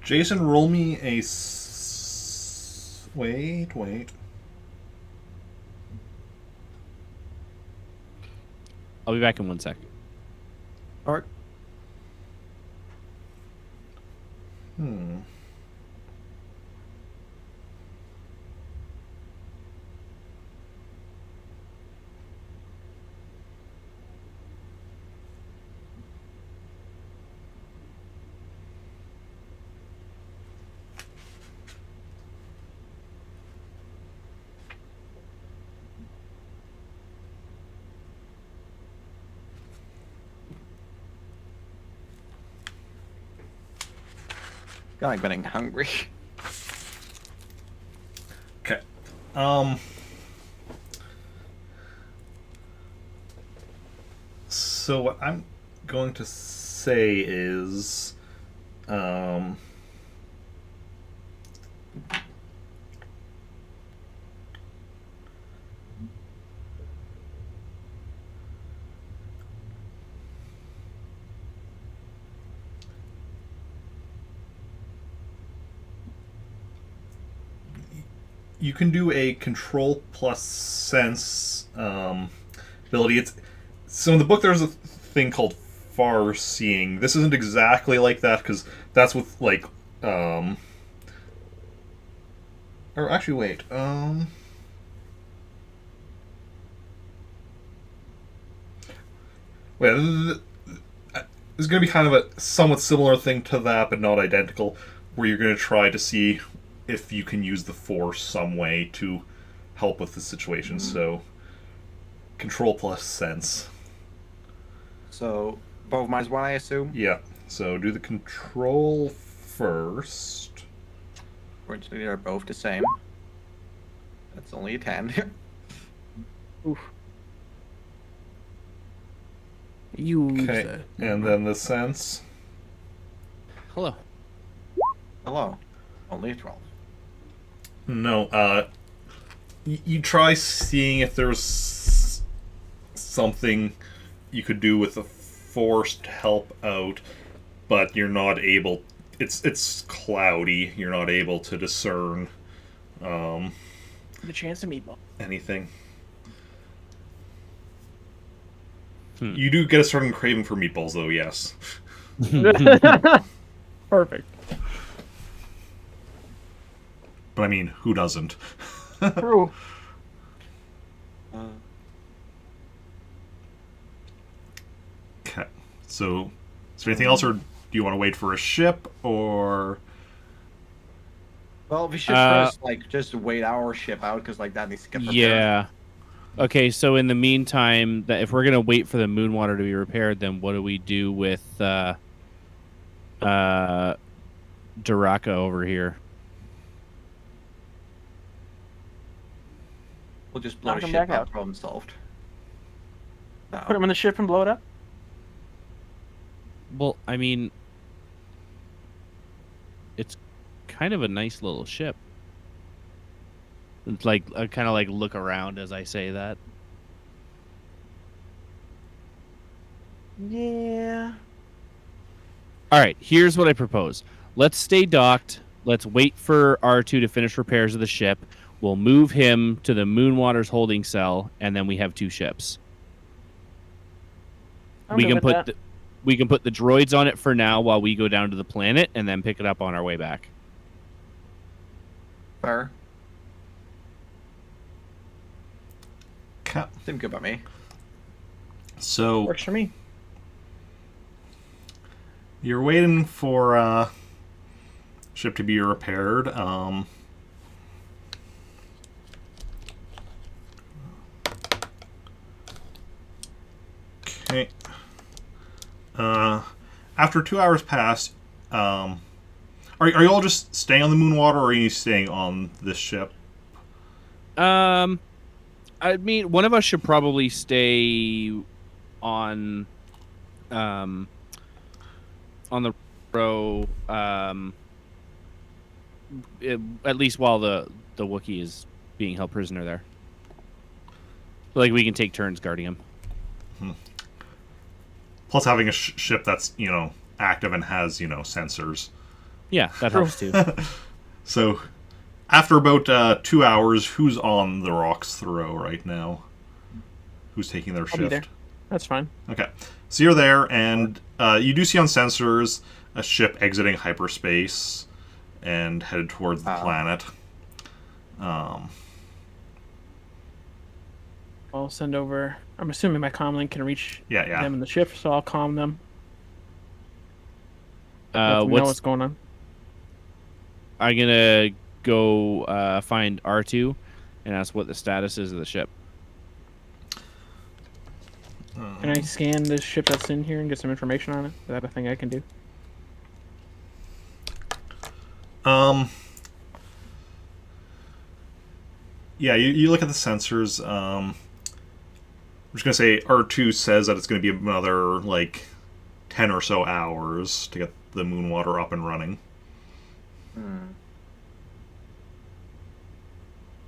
Jacen, roll me a. Wait. I'll be back in 1 sec. Alright. God, I'm getting hungry. Okay. So what I'm going to say is, um, you can do a control plus sense ability. It's so in the book there's a thing called far seeing. This isn't exactly like that because that's with like or actually wait wait there's going to be kind of a somewhat similar thing to that but not identical, where you're going to try to see if you can use the force some way to help with the situation. So control plus sense. So, both minus one, I assume? Yeah. So do the control first. Fortunately, they're both the same. That's only a 10. Oof. Use Okay. that. And then the sense. Hello. Hello. Only a 12. No, you try seeing if there's something you could do with the force to help out, but you're not able. It's cloudy. You're not able to discern The chance of meatball. anything. You do get a certain craving for meatballs, though. Yes. Perfect. But I mean, who doesn't? True. Okay. So, is there anything else, or do you want to wait for a ship, or? Well, we should first, like, just wait our ship out, because, like, that needs to get prepared. Yeah. Okay, so in the meantime, that if we're gonna wait for the moonwater to be repaired, then what do we do with Duraka over here? We'll just blow Knock the him ship back out. out. Problem solved. No. Put him in the ship and blow it up. Well, I mean, it's kind of a nice little ship. It's like I kind of like look around as I say that. Yeah. All right, here's what I propose. Let's stay docked. Let's wait for R2 to finish repairs of the ship. We'll move him to the Moonwater's holding cell, and then we have two ships. I'm we good can with put that. we can put the droids on it for now while we go down to the planet, and then pick it up on our way back. Fair. Okay. Seemed good by me. So Works for me. you're waiting for ship to be repaired. Okay. After 2 hours pass, are you all just staying on the Moonwater, or are you staying on this ship? I mean, one of us should probably stay on the row, at least while the Wookiee is being held prisoner there. Like, we can take turns guarding him. Plus, having a ship that's active and has sensors. Yeah, that helps too. So, after about 2 hours, who's on the Rocks Throw right now? Who's taking their I'll shift? be there. That's fine. Okay, so you're there, and you do see on sensors a ship exiting hyperspace and headed towards the planet. I'll send over. I'm assuming my comm link can reach Yeah. them in the ship, so I'll calm them. Let them know what's going on. I'm gonna go find R2 and ask what the status is of the ship. Can I scan this ship that's in here and get some information on it? Is that a thing I can do? Um. Yeah, you look at the sensors. I'm just gonna say R2 says that it's gonna be another like 10 or so hours to get the moon water up and running.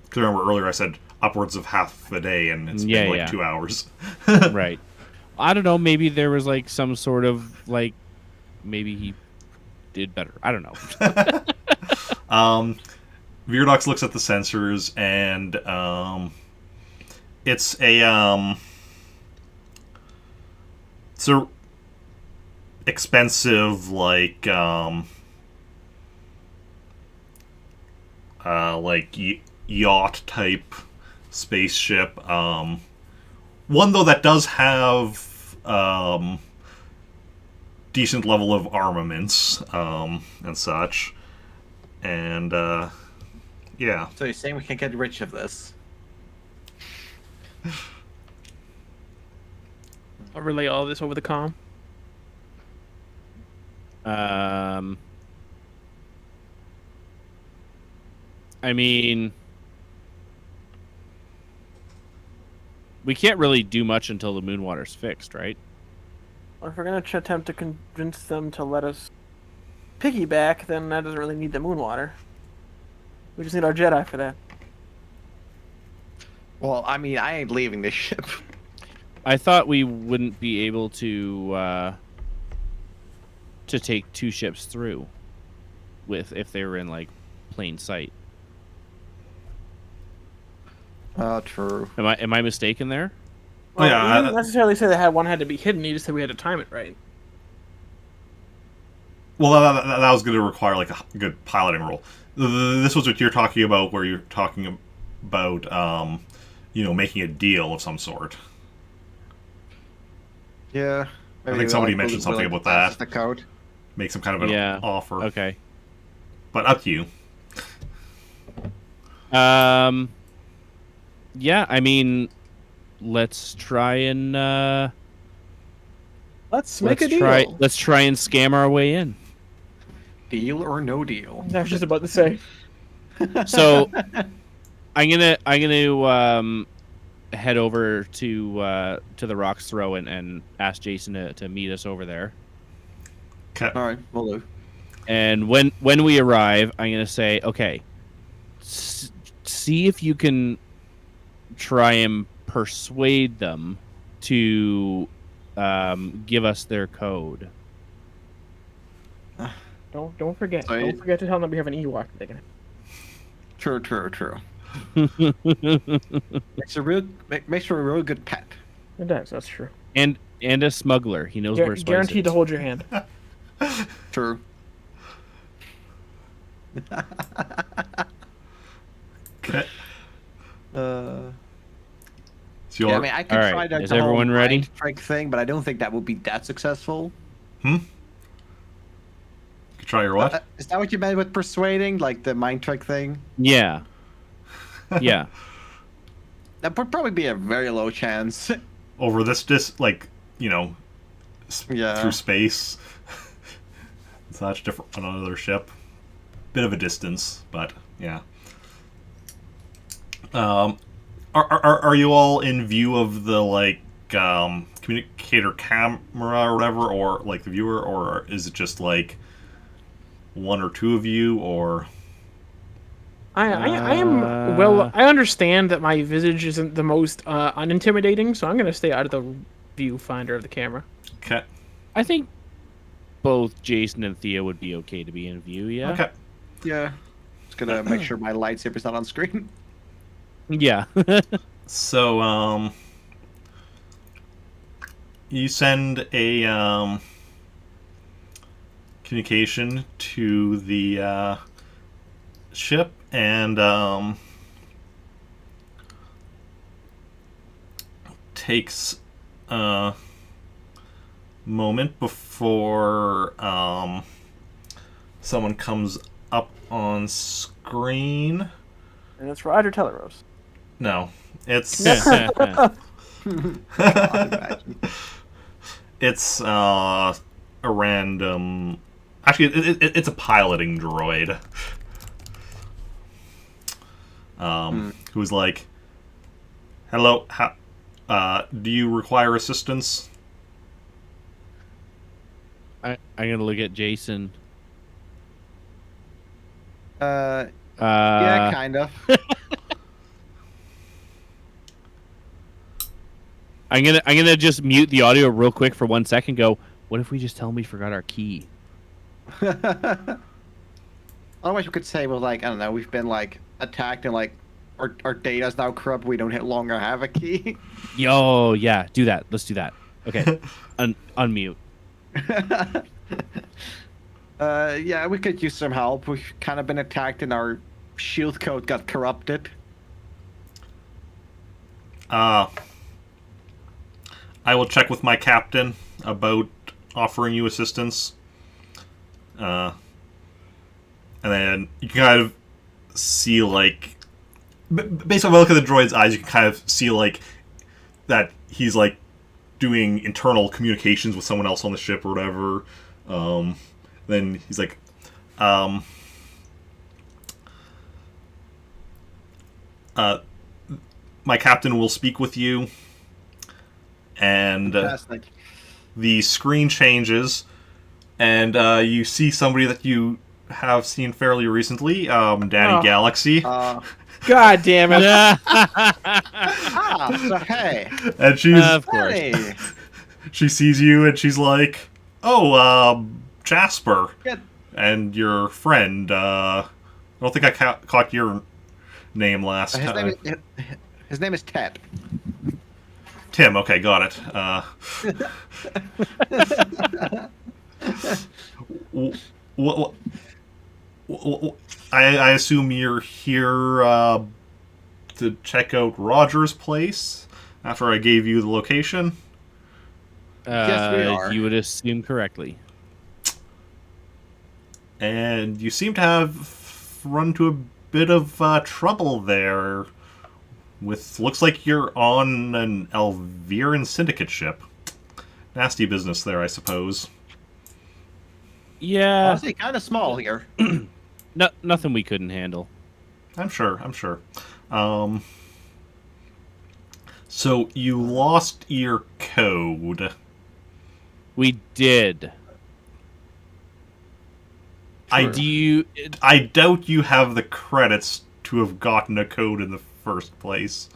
Because remember earlier I said upwards of half a day, and it's been like 2 hours. Right. I don't know. Maybe there was like some sort of like, maybe he did better. I don't know. Veerdoks looks at the sensors, and it's a expensive like yacht type spaceship. One though that does have decent level of armaments and such, and yeah. So you're saying we can get rich of this? I'll relay all this over the comm. I mean, we can't really do much until the moon water's fixed, right? Or if we're gonna attempt to convince them to let us piggyback, then that doesn't really need the moon water. We just need our Jedi for that. Well, I mean, I ain't leaving this ship. I thought we wouldn't be able to take 2 ships through if they were in like plain sight. True. Am I mistaken there? Oh, yeah, You didn't necessarily say that one had to be hidden. You just said we had to time it right. Well, that was going to require like a good piloting role. This was what you're talking about, where you're talking about, making a deal of some sort. Yeah. I think somebody mentioned something about that. The code. Make some kind of an offer. Okay. But up to you. Yeah, I mean, let's try and Let's make a deal. Let's try and scam our way in. Deal or no deal? I was just about to say. So, I'm gonna head over to the Rock's Throw and ask Jacen to meet us over there. Okay. All right, we'll do. And when we arrive, I'm gonna say, okay, see if you can try and persuade them to give us their code. Don't forget. So Don't forget to tell them we have an Ewok. They're gonna. True. Makes for a real good pet. It does. That's true. And a smuggler. He knows where spice Guaranteed to is. hold your hand. True. Okay. It's your... Yeah, I mean, I could All try right, that is the whole everyone ready? mind trick thing, but I don't think that would be that successful. Could try your what? Is that what you meant with persuading, like the mind trick thing? Yeah. Yeah. That would probably be a very low chance. Over this Yeah. through space. It's not different on another ship. Bit of a distance, but yeah. Are you all in view of the communicator camera or whatever, or like the viewer, or is it just like one or two of you, or? I am well. I understand that my visage isn't the most unintimidating, so I'm gonna stay out of the viewfinder of the camera. Okay. I think both Jacen and Theo would be okay to be in view, yeah? Okay. Yeah. Just gonna make sure my lightsaber's not on screen. Yeah. So, you send a communication to the ship, and takes a moment before someone comes up on screen. And it's Roger Teleros. No, it's it's a random. Actually, it's a piloting droid. Who's like, "Hello, do you require assistance?" I'm gonna look at Jacen. Yeah, kind of. I'm gonna just mute the audio real quick for 1 second. Go. What if we just tell him we forgot our key? Otherwise, we could say, well, like, I don't know, we've been, like, attacked and, like, our data's now corrupt. We don't longer have a key. Yo, yeah, do that. Let's do that. Okay, unmute. Yeah, we could use some help. We've kind of been attacked and our shield code got corrupted. I will check with my captain about offering you assistance. And then you can kind of see, like, based on the look of the droid's eyes, you can kind of see, like, that he's, like, doing internal communications with someone else on the ship or whatever. Then he's like, my captain will speak with you. And Fantastic. the screen changes, and you see somebody that you have seen fairly recently, Danny Galaxy. God damn it! So hey. And she's Of course. Hey. she sees you, and she's like, "Oh, Jasper, Good. and your friend. I don't think I caught your name last time. His name is Ted. Tim. Okay, got it. What? I assume you're here to check out Roger's place after I gave you the location. Yes, we are. You would assume correctly. And you seem to have run into a bit of trouble there. Looks like you're on an Elviran syndicate ship. Nasty business there, I suppose. Yeah, Honestly, kind of small here. nothing we couldn't handle. I'm sure. So you lost your code. We did. I doubt you have the credits to have gotten a code in the first place.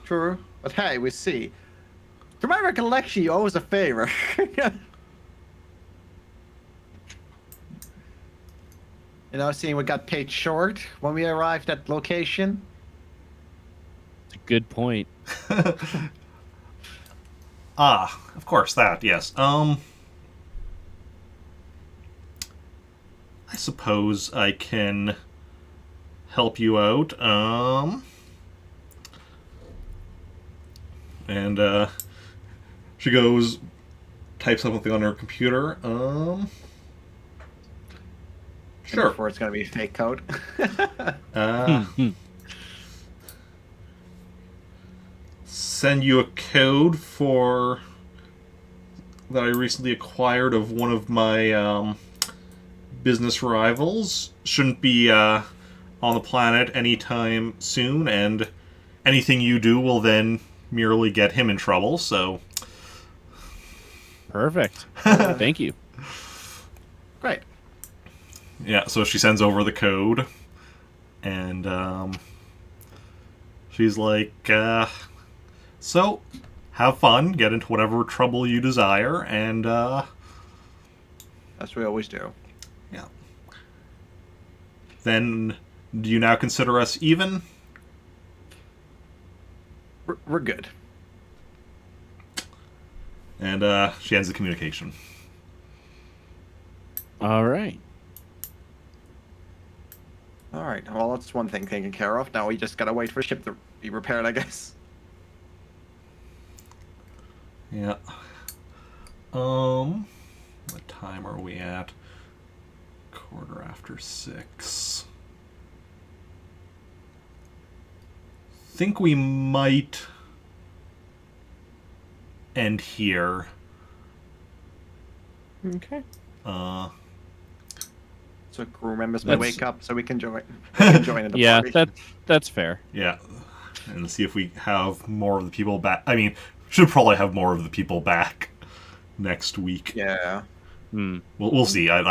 True. But hey, we see. To my recollection, you owe us a favor. You know, seeing we got paid short when we arrived at location. It's a good point. Of course, that, yes. I suppose I can help you out. And she goes, types something on her computer. Sure. Before it's gonna be fake code. Send you a code for that I recently acquired of one of my business rivals. Shouldn't be on the planet anytime soon, and anything you do will then merely get him in trouble, so... Perfect. Thank you. Great. Yeah, so she sends over the code, and she's like, so, have fun, get into whatever trouble you desire, and That's what we always do. yeah. Then, do you now consider us even? We're good. And she ends the communication. All right. All right. Well, that's one thing taken care of. Now we just gotta wait for the ship to be repaired, I guess. Yeah. What time are we at? 6:15. Think we might end here. Okay. So crew members may That's- wake up so we can join. We can join in the Yeah, party. that's fair. Yeah, and see if we have more of the people back. I mean, should probably have more of the people back next week. Yeah. Hmm. We'll see. I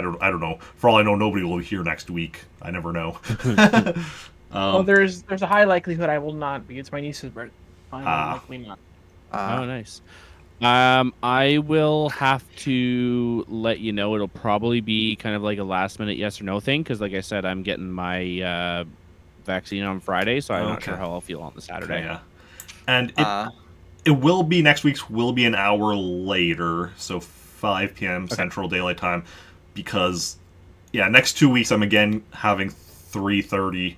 don't know. For all I know, nobody will be here next week. I never know. Well, there's a high likelihood I will not be. It's my niece's birthday. I'm likely not. Oh, nice. I will have to let you know. It'll probably be kind of like a last minute yes or no thing because, like I said, I'm getting my vaccine on Friday, so I'm not sure how I'll feel on the Saturday. Okay, yeah, and it will be next week's will be an hour later, so 5 p.m. Central Daylight Time, because next 2 weeks I'm again having 3:30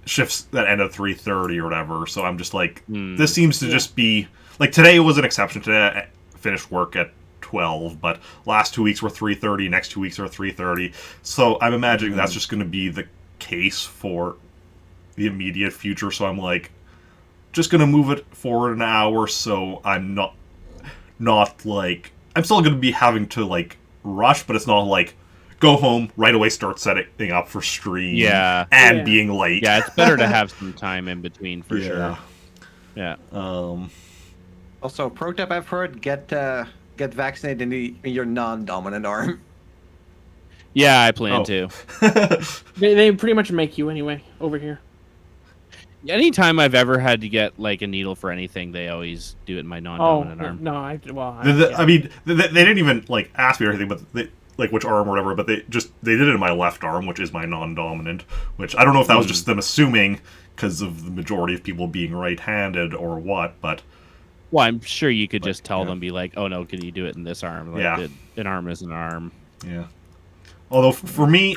shifts that end at 3:30 or whatever. So I'm just like, this seems to just be like today was an exception. Today I finished work at 12, but last 2 weeks were 3:30. Next 2 weeks are 3:30. So I'm imagining that's just going to be the case for the immediate future. So I'm like, just going to move it forward an hour. So I'm not like I'm still going to be having to like rush, but it's not like go home right away, start setting up for stream, and being late. Yeah, it's better to have some time in between for sure. Yeah. Also, pro tip I've heard: get vaccinated in your non-dominant arm. Yeah, I plan to. They pretty much make you anyway over here. Anytime I've ever had to get like a needle for anything, they always do it in my non-dominant arm. No, I mean, they didn't even like ask me or anything, but they, like which arm or whatever. But they did it in my left arm, which is my non-dominant. Which I don't know if that was just them assuming because of the majority of people being right-handed or what. But well, I'm sure you could just tell them, be like, "Oh no, can you do it in this arm?" Like, an arm is an arm. Yeah. Although for me,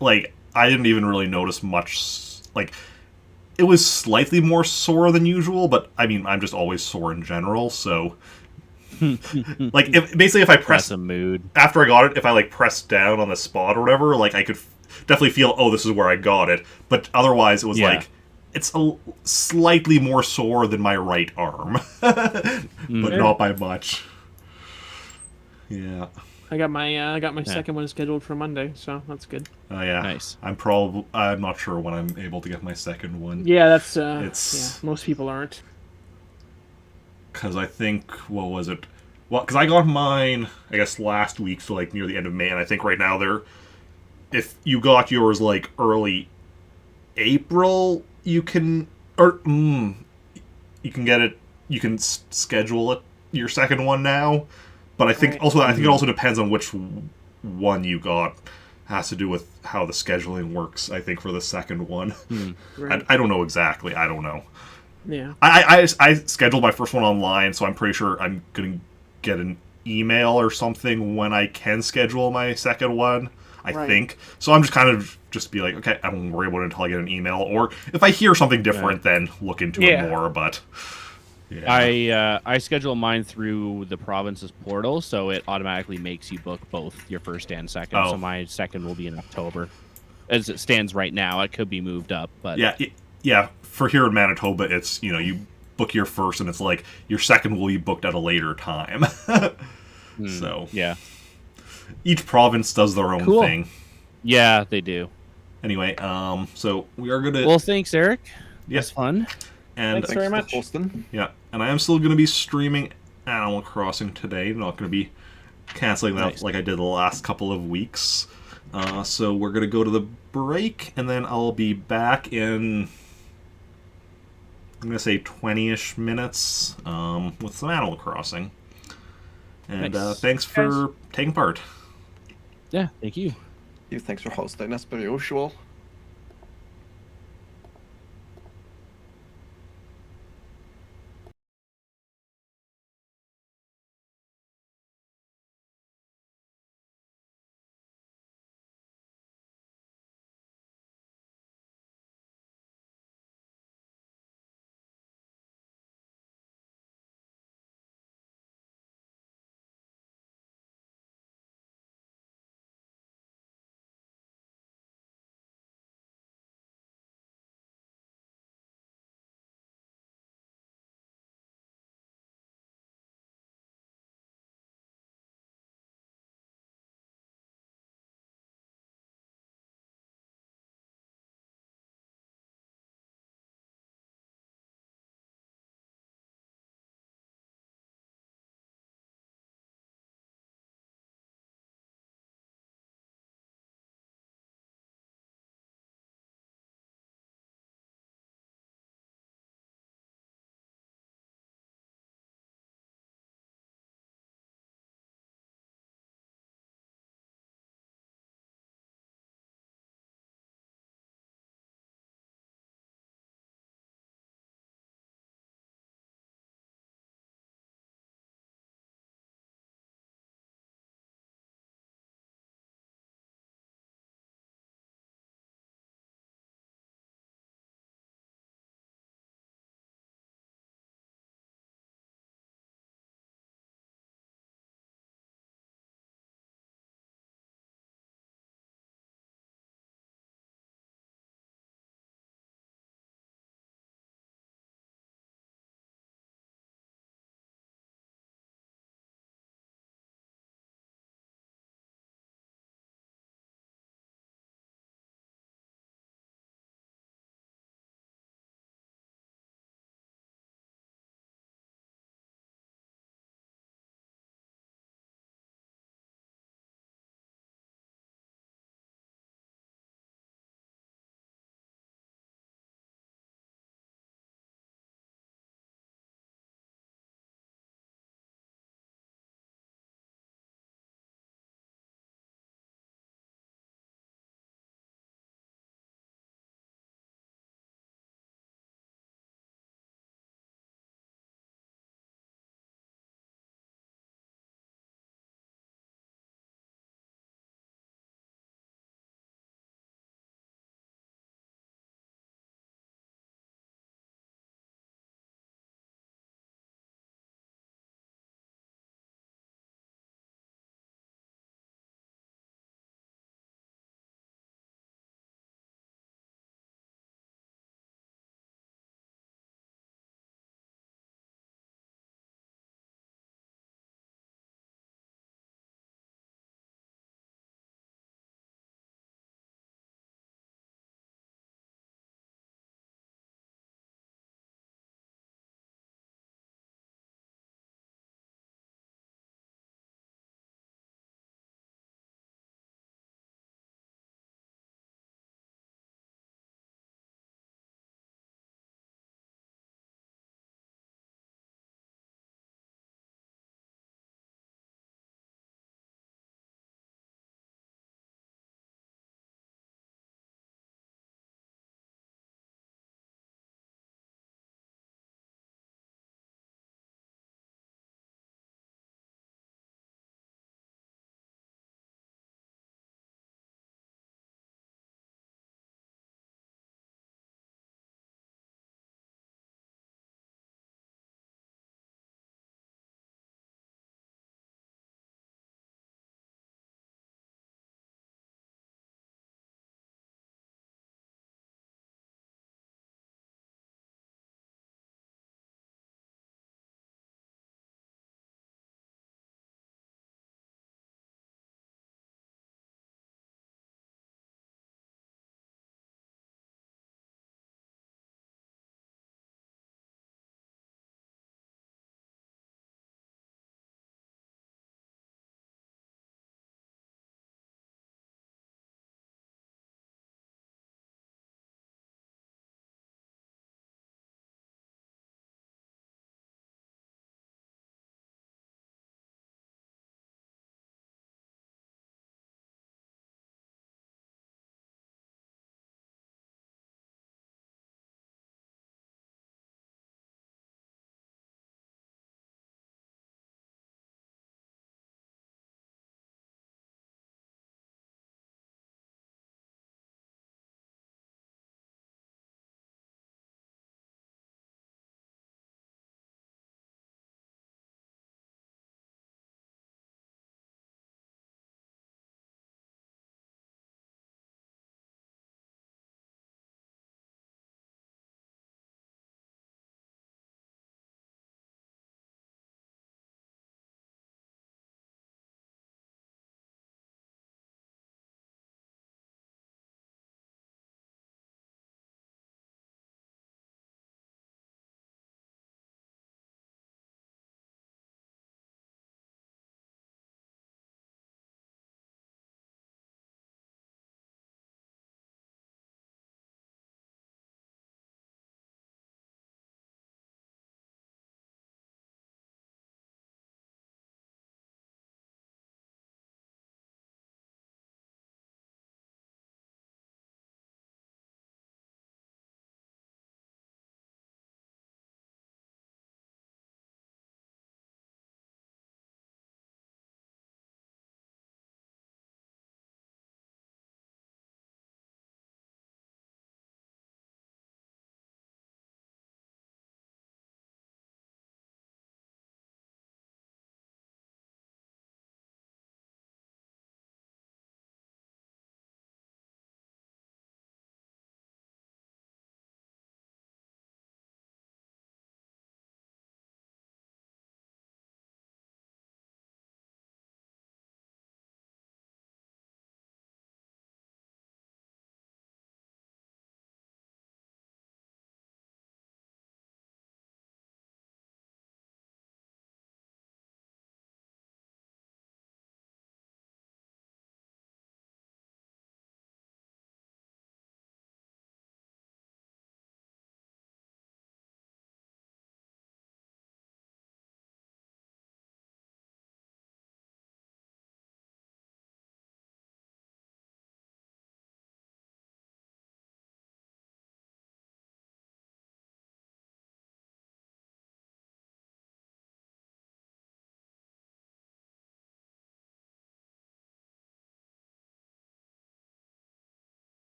like I didn't even really notice much. Like it was slightly more sore than usual, but I mean, I'm just always sore in general, so. Like if I press a mood after I got it, if I like pressed down on the spot or whatever, like I could definitely feel, oh, this is where I got it. But otherwise, it was like it's slightly more sore than my right arm, but not by much. Yeah. I got my second one scheduled for Monday, so that's good. Oh yeah, nice. I'm not sure when I'm able to get my second one. Yeah, that's most people aren't. Because I think, what was it? Well, because I got mine, I guess, last week, so like near the end of May, and I think right now if you got yours like early April, you can, you can get it, you can schedule it, your second one now. But I think I think it also depends on which one you got. Has to do with how the scheduling works, I think, for the second one. Right. I don't know exactly. I don't know. Yeah. I scheduled my first one online, so I'm pretty sure I'm going to get an email or something when I can schedule my second one, I think. So I'm just kind of be like, okay, I won't worry about it until I get an email. Or if I hear something different, then look into it more. But I schedule mine through the province's portal, so it automatically makes you book both your first and second. So my second will be in October. As it stands right now, it could be moved up. But yeah. For here in Manitoba, it's, you book your first, and it's like your second will be booked at a later time. So yeah, each province does their own thing. Yeah, they do. Anyway, so we are gonna. Well, thanks, Eric. Yes, fun. And thanks very much. Yeah, and I am still gonna be streaming Animal Crossing today. I'm not gonna be canceling that like I did the last couple of weeks. So we're gonna go to the break, and then I'll be back in, I'm going to say 20-ish minutes with some Animal Crossing. And thanks for taking part. Yeah, thank you. Thanks for hosting us, per usual.